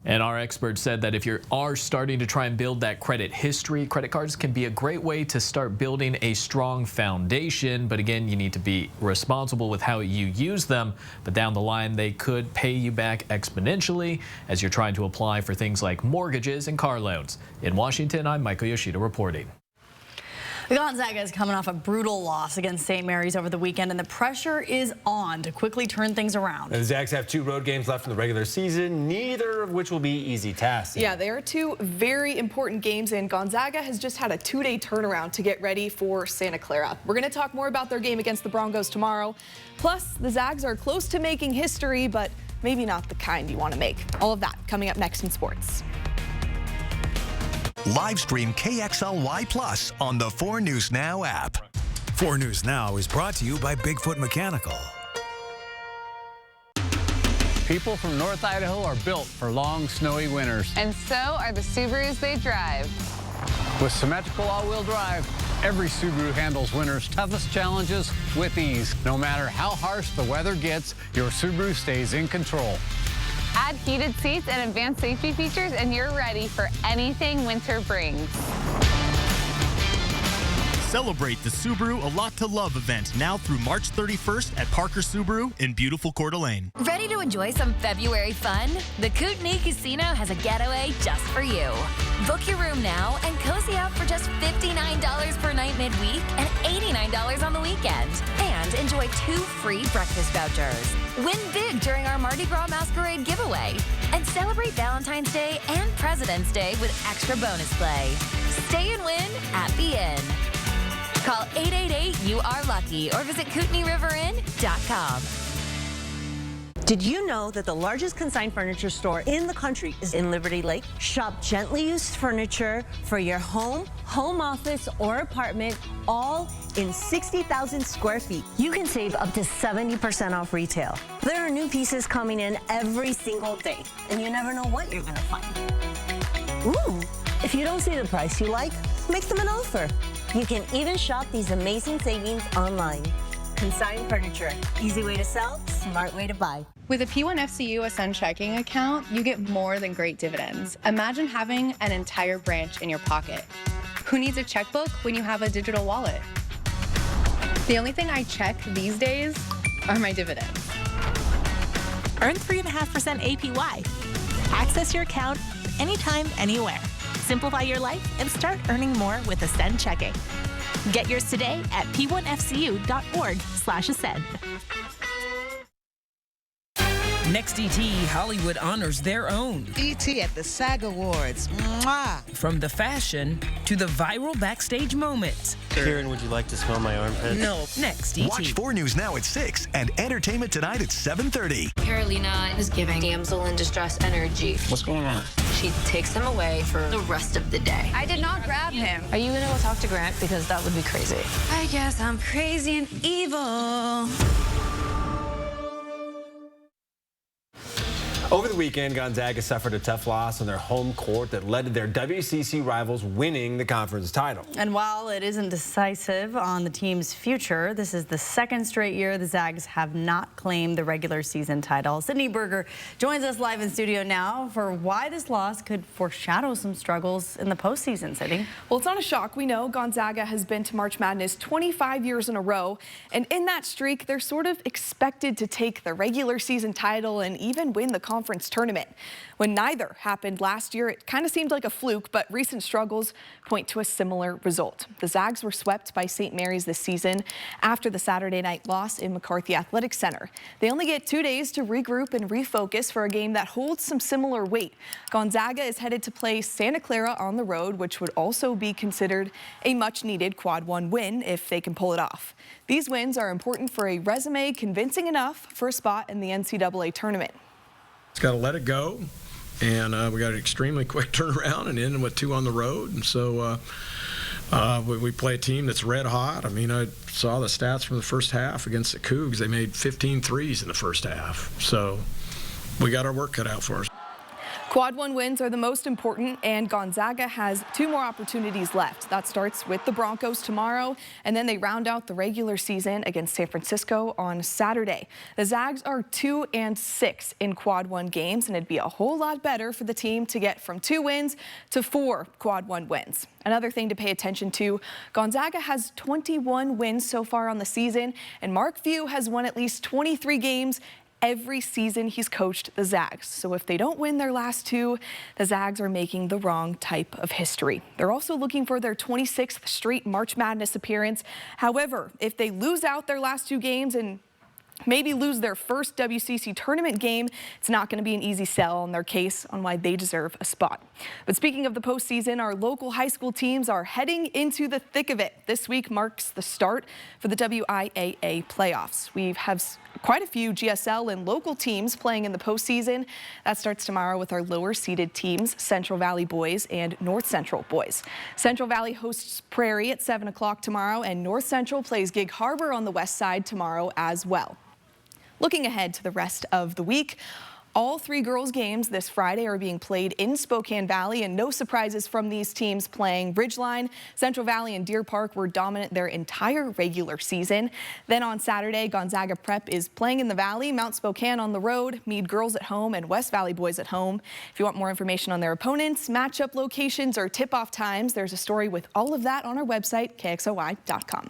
Speaker 15: And our expert said that if you are starting to try and build that credit history, credit cards can be a great way to start building a strong foundation. But again, you need to be responsible with how you use them. But down the line, they could pay you back exponentially as you're trying to apply for things like mortgages and car loans. In Washington, I'm Michael Yoshida reporting.
Speaker 1: Gonzaga is coming off a brutal loss against St. Mary's over the weekend, and the pressure is on to quickly turn things around.
Speaker 4: The Zags have 2 road games left in the regular season, neither of which will be easy tasks.
Speaker 11: Yeah, they are 2 very important games, and Gonzaga has just had a 2-day turnaround to get ready for Santa Clara. We're going to talk more about their game against the Broncos tomorrow. Plus, the Zags are close to making history, but maybe not the kind you want to make. All of that coming up next in sports.
Speaker 3: Live stream KXLY Plus on the 4 News Now app.
Speaker 17: 4 News Now is brought to you by Bigfoot Mechanical.
Speaker 18: People from North Idaho are built for long, snowy winters.
Speaker 19: And so are the Subarus they drive.
Speaker 18: With symmetrical all-wheel drive, every Subaru handles winter's toughest challenges with ease. No matter how harsh the weather gets, your Subaru stays in control.
Speaker 19: Add heated seats and advanced safety features, and you're ready for anything winter brings.
Speaker 20: Celebrate the Subaru A Lot to Love event now through March 31st at Parker Subaru in beautiful Coeur d'Alene.
Speaker 21: Ready to enjoy some February fun? The Kootenai Casino has a getaway just for you. Book your room now and cozy up for just $59 per night midweek and $89 on the weekend. And enjoy 2 free breakfast vouchers. Win big during our Mardi Gras Masquerade giveaway. And celebrate Valentine's Day and President's Day with extra bonus play. Stay and win at the Inn. Call 888-YOU-ARE-LUCKY or visit KootenaiRiverInn.com.
Speaker 25: Did you know that the largest consigned furniture store in the country is in Liberty Lake? Shop gently used furniture for your home, home office, or apartment, all in 60,000 square feet. You can save up to 70% off retail. There are new pieces coming in every single day, and you never know what you're gonna find. Ooh, if you don't see the price you like, make them an offer. You can even shop these amazing savings online. Consigned furniture, easy way to sell, smart way to buy.
Speaker 28: With a P1FCU Ascend checking account, you get more than great dividends. Imagine having an entire branch in your pocket. Who needs a checkbook when you have a digital wallet? The only thing I check these days are my dividends.
Speaker 29: Earn 3.5% APY. Access your account anytime, anywhere. Simplify your life and start earning more with Ascend Checking. Get yours today at p1fcu.org/ascend.
Speaker 30: Next ET, Hollywood honors their own.
Speaker 31: ET at the SAG Awards. Mwah!
Speaker 30: From the fashion to the viral backstage moments.
Speaker 32: Kieran, would you like to smell my armpit?
Speaker 30: No. Next ET.
Speaker 3: Watch 4 News Now at 6 and Entertainment Tonight at 7:30.
Speaker 33: Carolina is giving damsel in distress energy.
Speaker 32: What's going on?
Speaker 33: She takes him away for the rest of the day.
Speaker 28: I did not grab him.
Speaker 33: Are you gonna go talk to Grant? Because that would be crazy.
Speaker 28: I guess I'm crazy and evil.
Speaker 4: Over the weekend, Gonzaga suffered a tough loss on their home court that led to their WCC rivals winning the conference title.
Speaker 1: And while it isn't decisive on the team's future, this is the 2nd straight year the Zags have not claimed the regular season title. Sydney Berger joins us live in studio now for why this loss could foreshadow some struggles in the postseason, Sydney.
Speaker 11: Well, it's not a shock. We know Gonzaga has been to March Madness 25 years in a row, and in that streak, they're sort of expected to take the regular season title and even win the conference tournament. When neither happened last year, it kind of seemed like a fluke, but recent struggles point to a similar result. The Zags were swept by St. Mary's this season after the Saturday night loss in McCarthy Athletic Center. They only get 2 days to regroup and refocus for a game that holds some similar weight. Gonzaga is headed to play Santa Clara on the road, which would also be considered a much-needed Quad 1 win if they can pull it off. These wins are important for a resume convincing enough for a spot in the NCAA tournament.
Speaker 34: It's got to let it go, and we got an extremely quick turnaround and ended with 2 on the road. And so we play a team that's red hot. I mean, I saw the stats from the first half against the Cougs. They made 15 threes in the first half. So we got our work cut out for us.
Speaker 11: Quad 1 wins are the most important, and Gonzaga has 2 more opportunities left. That starts with the Broncos tomorrow, and then they round out the regular season against San Francisco on Saturday. The Zags are 2-6 in Quad 1 games, and it'd be a whole lot better for the team to get from 2 wins to 4 Quad 1 wins. Another thing to pay attention to, Gonzaga has 21 wins so far on the season, and Mark Few has won at least 23 games every season he's coached the Zags. So if they don't win their last two, the Zags are making the wrong type of history. They're also looking for their 26th straight March Madness appearance. However, if they lose out their last two games and maybe lose their first WCC tournament game, it's not going to be an easy sell on their case on why they deserve a spot. But speaking of the postseason, our local high school teams are heading into the thick of it. This week marks the start for the WIAA playoffs. We have quite a few GSL and local teams playing in the postseason. That starts tomorrow with our lower seeded teams, Central Valley boys and North Central boys. Central Valley hosts Prairie at 7 o'clock tomorrow, and North Central plays Gig Harbor on the west side tomorrow as well. Looking ahead to the rest of the week, all three girls' games this Friday are being played in Spokane Valley, and no surprises from these teams playing. Ridgeline, Central Valley, and Deer Park were dominant their entire regular season. Then on Saturday, Gonzaga Prep is playing in the Valley, Mount Spokane on the road, Meade girls at home, and West Valley boys at home. If you want more information on their opponents, matchup locations, or tip-off times, there's a story with all of that on our website, KXOY.com.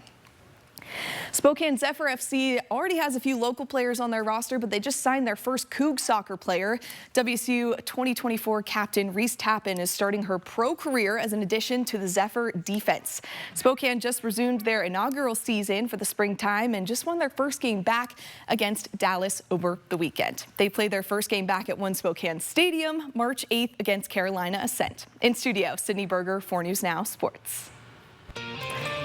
Speaker 11: Spokane Zephyr FC already has a few local players on their roster, but they just signed their first Coug soccer player. WSU 2024 captain Reese Tappan is starting her pro career as an addition to the Zephyr defense. Spokane just resumed their inaugural season for the springtime and just won their first game back against Dallas over the weekend. They played their first game back at One Spokane Stadium March 8th against Carolina Ascent. In studio, Sydney Berger, 4 News Now Sports.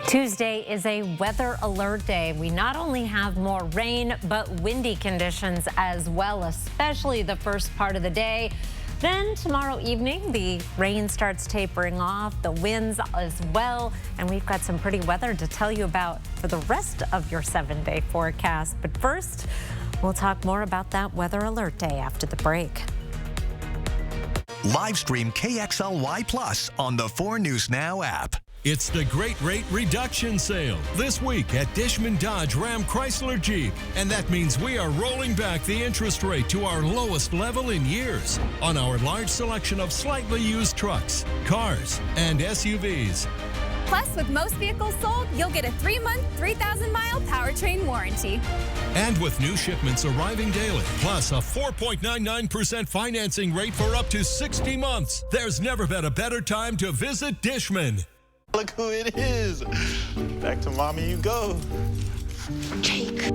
Speaker 2: Tuesday is a weather alert day. We not only have more rain, but windy conditions as well, especially the first part of the day. Then tomorrow evening, the rain starts tapering off, the winds as well, and we've got some pretty weather to tell you about for the rest of your 7-day forecast. But first, we'll talk more about that weather alert day after the break.
Speaker 3: Live stream KXLY Plus on the 4 News Now app.
Speaker 5: It's the Great Rate Reduction Sale this week at Dishman Dodge Ram Chrysler Jeep. And that means we are rolling back the interest rate to our lowest level in years on our large selection of slightly used trucks, cars, and SUVs.
Speaker 6: Plus, with most vehicles sold, you'll get a 3-month, 3,000-mile powertrain warranty.
Speaker 5: And with new shipments arriving daily, plus a 4.99% financing rate for up to 60 months, there's never been a better time to visit Dishman.
Speaker 7: Look who it is. Back to mommy you go.
Speaker 8: Jake,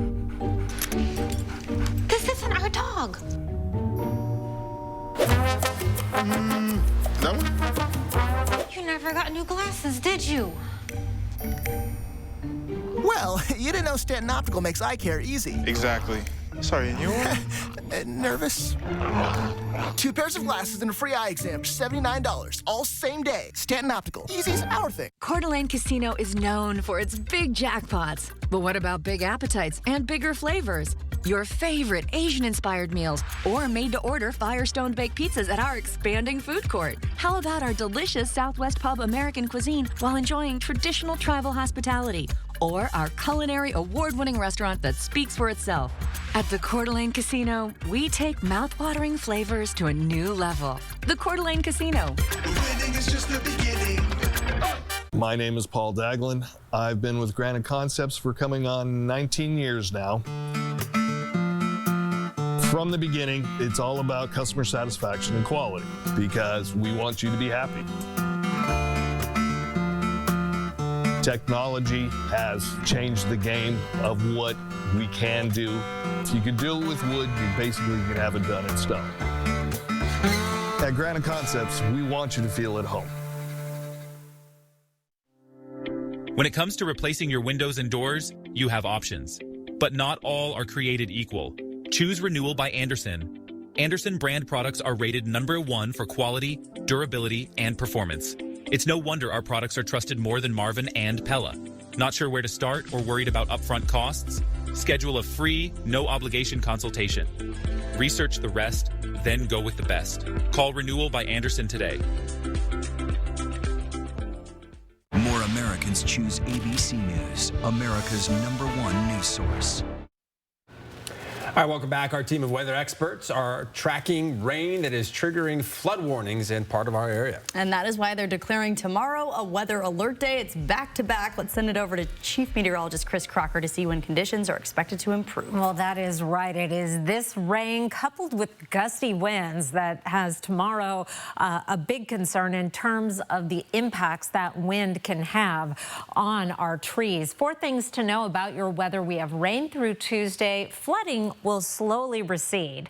Speaker 8: this isn't our dog.
Speaker 7: No?
Speaker 8: You never got new glasses, did you?
Speaker 10: Well, you didn't know Stanton Optical makes eye care easy.
Speaker 7: Exactly. Sorry, and you were?
Speaker 10: Nervous? 2 pairs of glasses and a free eye exam for $79, all same day. Stanton Optical. Easy's our thing.
Speaker 12: Coeur d'Alene Casino is known for its big jackpots. But what about big appetites and bigger flavors? Your favorite Asian-inspired meals or made-to-order Firestone baked pizzas at our expanding food court. How about our delicious Southwest Pub American cuisine while enjoying traditional tribal hospitality? Or our culinary award-winning restaurant that speaks for itself. At the Coeur d'Alene Casino, we take mouth-watering flavors to a new level. The Coeur d'Alene Casino.
Speaker 13: Winning is just the beginning.
Speaker 16: My name is Paul Daglin. I've been with Granite Concepts for coming on 19 years now. From the beginning, it's all about customer satisfaction and quality because we want you to be happy. Technology has changed the game of what we can do. If you can do it with wood, you basically can have it done in stone. At Granite Concepts, we want you to feel at home.
Speaker 22: When it comes to replacing your windows and doors, you have options. But not all are created equal. Choose Renewal by Andersen. Andersen brand products are rated #1 for quality, durability, and performance. It's no wonder our products are trusted more than Marvin and Pella. Not sure where to start or worried about upfront costs? Schedule a free, no-obligation consultation. Research the rest, then go with the best. Call Renewal by Andersen today.
Speaker 23: More Americans choose ABC News, America's #1 news source.
Speaker 4: All right, welcome back. Our team of weather experts are tracking rain that is triggering flood warnings in part of our area.
Speaker 1: And that is why they're declaring tomorrow a weather alert day. It's back to back. Let's send it over to Chief Meteorologist Chris Crocker to see when conditions are expected to improve.
Speaker 2: Well, that is right. It is this rain coupled with gusty winds that has tomorrow a big concern in terms of the impacts that wind can have on our trees. 4 things to know about your weather. We have rain through Tuesday. Flooding will slowly recede,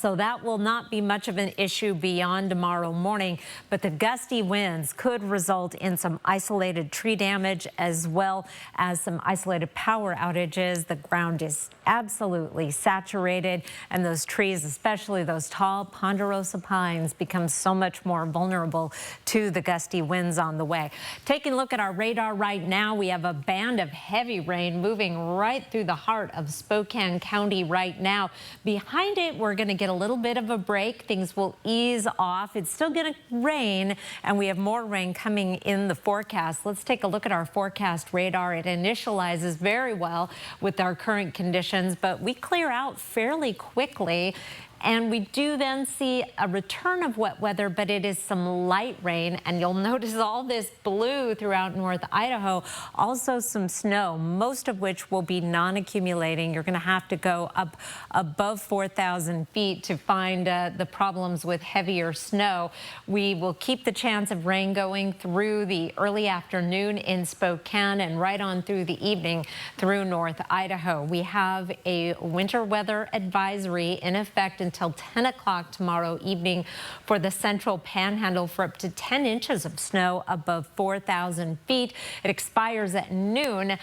Speaker 2: so that will not be much of an issue beyond tomorrow morning, but the gusty winds could result in some isolated tree damage as well as some isolated power outages. The ground is absolutely saturated, and those trees, especially those tall ponderosa pines, become so much more vulnerable to the gusty winds on the way. Taking a look at our radar right now, we have a band of heavy rain moving right through the heart of Spokane County right now. Behind it, we're going to get a little bit of a break. Things will ease off. It's still going to rain, and we have more rain coming in the forecast. Let's take a look at our forecast radar. It initializes very well with our current conditions, but we clear out fairly quickly. And we do then see a return of wet weather, but it is some light rain. And you'll notice all this blue throughout North Idaho. Also some snow, most of which will be non-accumulating. You're going to have to go up above 4,000 feet to find the problems with heavier snow. We will keep the chance of rain going through the early afternoon in Spokane and right on through the evening through North Idaho. We have a winter weather advisory in effect until 10 o'clock tomorrow evening for the central panhandle for up to 10 inches of snow above 4,000 feet. It expires at noon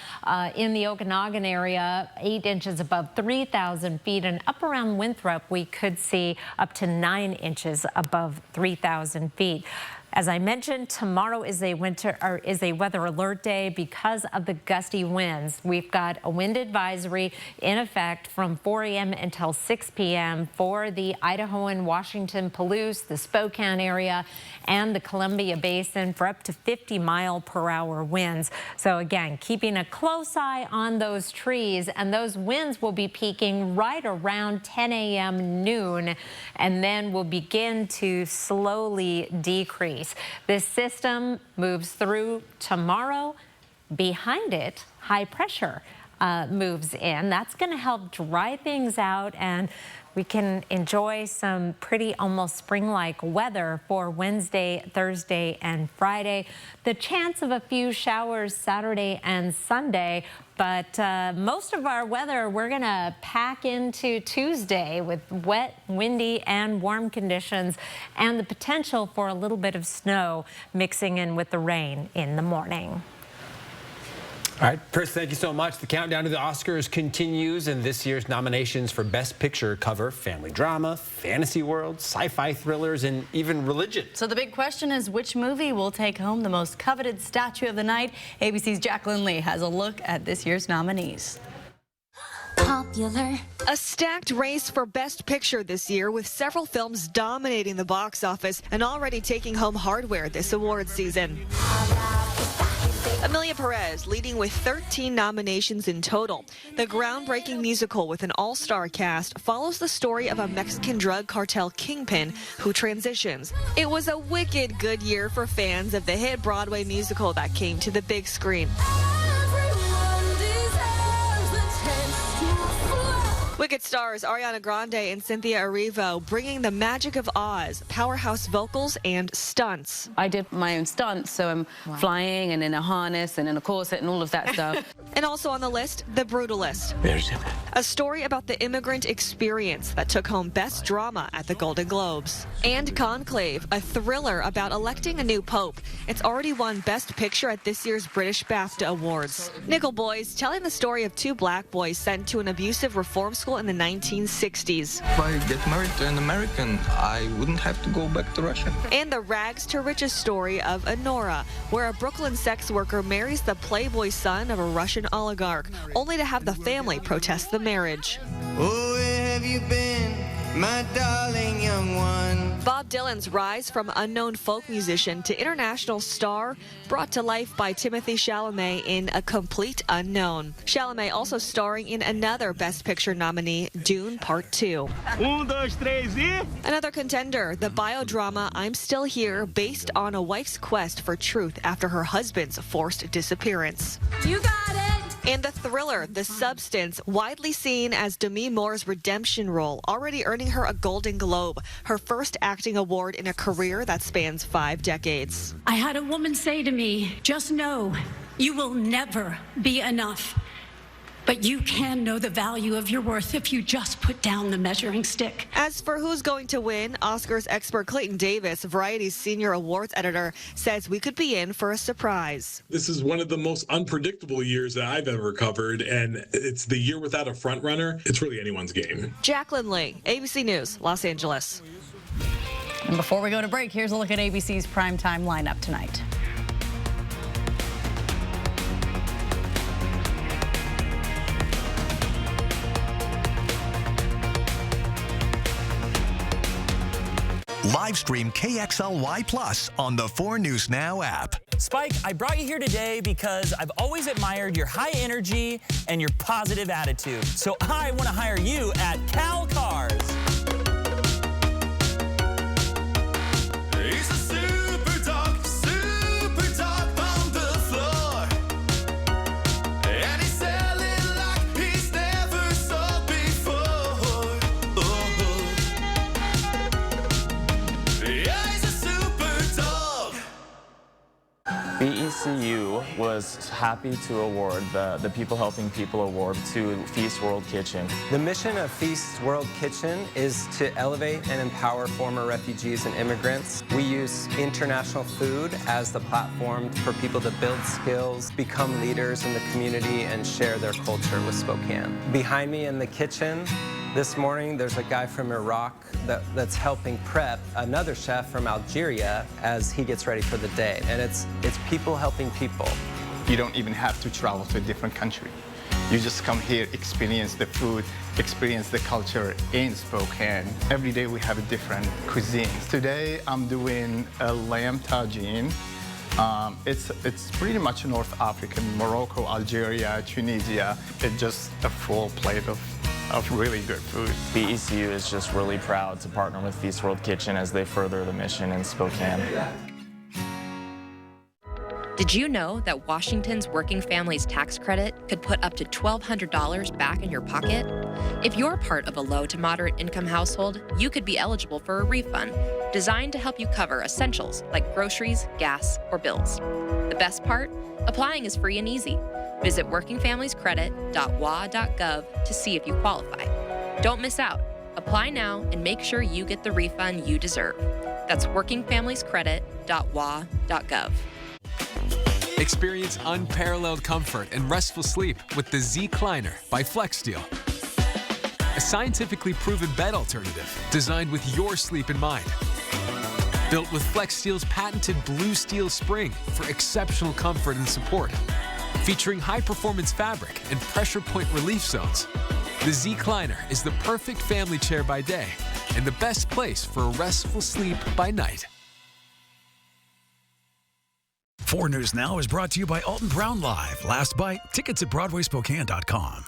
Speaker 2: in the Okanagan area, 8 inches above 3,000 feet, and up around Winthrop we could see up to 9 inches above 3,000 feet. As I mentioned, tomorrow is a weather alert day because of the gusty winds. We've got a wind advisory in effect from 4 a.m. until 6 p.m. for the Idaho and Washington Palouse, the Spokane area, and the Columbia Basin for up to 50-mile-per-hour winds. So again, keeping a close eye on those trees, and those winds will be peaking right around 10 a.m. noon, and then will begin to slowly decrease. This system moves through tomorrow. Behind it, high pressure moves in. That's going to help dry things out, and we can enjoy some pretty almost spring-like weather for Wednesday, Thursday, and Friday. The chance of a few showers Saturday and Sunday, but most of our weather we're going to pack into Tuesday with wet, windy, and warm conditions, and the potential for a little bit of snow mixing in with the rain in the morning.
Speaker 4: All right, Chris, thank you so much. The countdown to the Oscars continues, and this year's nominations for Best Picture cover family drama, fantasy world, sci-fi thrillers, and even religion.
Speaker 1: So the big question is, which movie will take home the most coveted statue of the night? ABC's Jacqueline Lee has a look at this year's nominees.
Speaker 9: Popular. A stacked race for Best Picture this year, with several films dominating the box office and already taking home hardware this award season. Emilia Perez leading with 13 nominations in total. The groundbreaking musical with an all-star cast follows the story of a Mexican drug cartel kingpin who transitions. It was a wicked good year for fans of the hit Broadway musical that came to the big screen. Wicked stars Ariana Grande and Cynthia Erivo bringing the magic of Oz, powerhouse vocals, and stunts.
Speaker 14: I did my own stunts, so I'm flying and in a harness and in a corset and all of that stuff.
Speaker 9: And also on the list, The Brutalist. A story about the immigrant experience that took home Best Drama at the Golden Globes. And Conclave, a thriller about electing a new pope. It's already won Best Picture at this year's British BAFTA Awards. Nickel Boys telling the story of 2 black boys sent to an abusive reform school in the 1960s.
Speaker 15: If I get married to an American, I wouldn't have to go back to Russia.
Speaker 9: And the rags to riches story of Honora, where a Brooklyn sex worker marries the playboy son of a Russian oligarch, only to have the family protest the marriage.
Speaker 13: Oh, where have you been? my darling young one.
Speaker 9: Bob Dylan's rise from unknown folk musician to international star, brought to life by Timothée Chalamet in A Complete Unknown. Chalamet also starring in another Best Picture nominee, Dune Part 2. Another contender, the biodrama I'm Still Here, based on a wife's quest for truth after her husband's forced disappearance.
Speaker 8: You got it.
Speaker 9: And the thriller, The Substance, widely seen as Demi Moore's redemption role, already earning her a Golden Globe, her first acting award in a career that spans 5 decades.
Speaker 17: I had a woman say to me, just know you will never be enough. But you can know the value of your worth if you just put down the measuring stick.
Speaker 9: As for who's going to win, Oscars expert Clayton Davis, Variety's senior awards editor, says we could be in for a surprise.
Speaker 18: This is one of the most unpredictable years that I've ever covered, and it's the year without a frontrunner. It's really anyone's game.
Speaker 9: Jacqueline Lee, ABC News, Los Angeles.
Speaker 1: And before we go to break, here's a look at ABC's primetime lineup tonight.
Speaker 3: Live stream KXLY Plus on the 4 News Now app.
Speaker 19: Spike, I brought you here today because I've always admired your high energy and your positive attitude. So I want to hire you at Cal Cars.
Speaker 13: He's a super dog on the floor. And he's selling like he's never sold before. Yeah, he's a super dog.
Speaker 20: BECU was happy to award the People Helping People Award to Feast World Kitchen.
Speaker 21: The mission of Feast World Kitchen is to elevate and empower former refugees and immigrants. We use international food as the platform for people to build skills, become leaders in the community, and share their culture with Spokane. Behind me in the kitchen this morning, there's a guy from Iraq that's helping prep another chef from Algeria as he gets ready for the day. And it's people helping people.
Speaker 24: You don't even have to travel to a different country. You just come here, experience the food, experience the culture in Spokane. Every day we have a different cuisine. Today I'm doing a lamb tagine. It's pretty much North African, Morocco, Algeria, Tunisia. It's just a full plate of really good food.
Speaker 20: BECU is just really proud to partner with Feast World Kitchen as they further the mission in Spokane.
Speaker 25: Did you know that Washington's Working Families Tax Credit could put up to $1,200 back in your pocket? If you're part of a low to moderate income household, you could be eligible for a refund designed to help you cover essentials like groceries, gas, or bills. The best part? Applying is free and easy. Visit workingfamiliescredit.wa.gov to see if you qualify. Don't miss out. Apply now and make sure you get the refund you deserve. That's workingfamiliescredit.wa.gov.
Speaker 26: Experience unparalleled comfort and restful sleep with the Zecliner by FlexSteel. A scientifically proven bed alternative designed with your sleep in mind. Built with FlexSteel's patented Blue Steel spring for exceptional comfort and support. Featuring high-performance fabric and pressure point relief zones, the Zecliner is the perfect family chair by day and the best place for a restful sleep by night.
Speaker 3: 4 News Now is brought to you by Alton Brown Live. Last bite, tickets at BroadwaySpokane.com.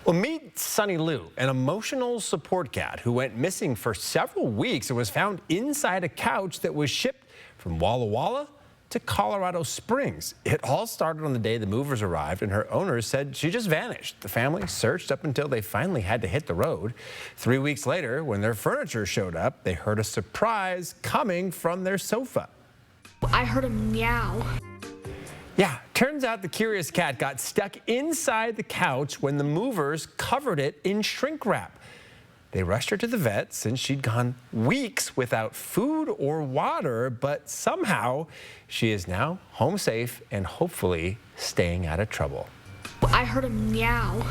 Speaker 4: Well, meet Sunny Lou, an emotional support cat who went missing for several weeks and was found inside a couch that was shipped from Walla Walla to Colorado Springs. It all started on the day the movers arrived, and her owners said she just vanished. The family searched up until they finally had to hit the road. 3 weeks later, when their furniture showed up, they heard a surprise coming from their sofa.
Speaker 27: I heard a meow.
Speaker 4: Yeah, turns out the curious cat got stuck inside the couch when the movers covered it in shrink wrap. They rushed her to the vet since she'd gone weeks without food or water, but somehow she is now home safe and hopefully staying out of trouble.
Speaker 27: I heard a meow.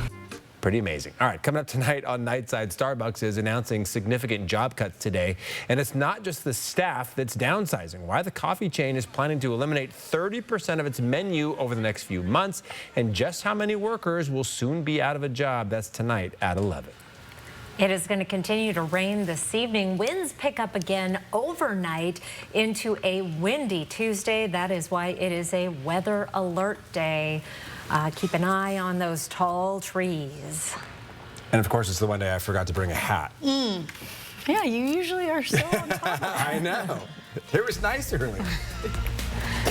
Speaker 4: Pretty amazing. All right, coming up tonight on Nightside, Starbucks is announcing significant job cuts today. And it's not just the staff that's downsizing. Why the coffee chain is planning to eliminate 30% of its menu over the next few months, and just how many workers will soon be out of a job. That's tonight at 11.
Speaker 2: It is going to continue to rain this evening. Winds pick up again overnight into a windy Tuesday. That is why it is a weather alert day. Keep an eye on those tall trees.
Speaker 4: And of course, it's the one day I forgot to bring a hat.
Speaker 1: Yeah, you usually are so on top of that.
Speaker 4: I know. It was nice earlier.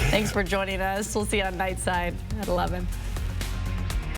Speaker 1: Thanks for joining us. We'll see you on Nightside at 11.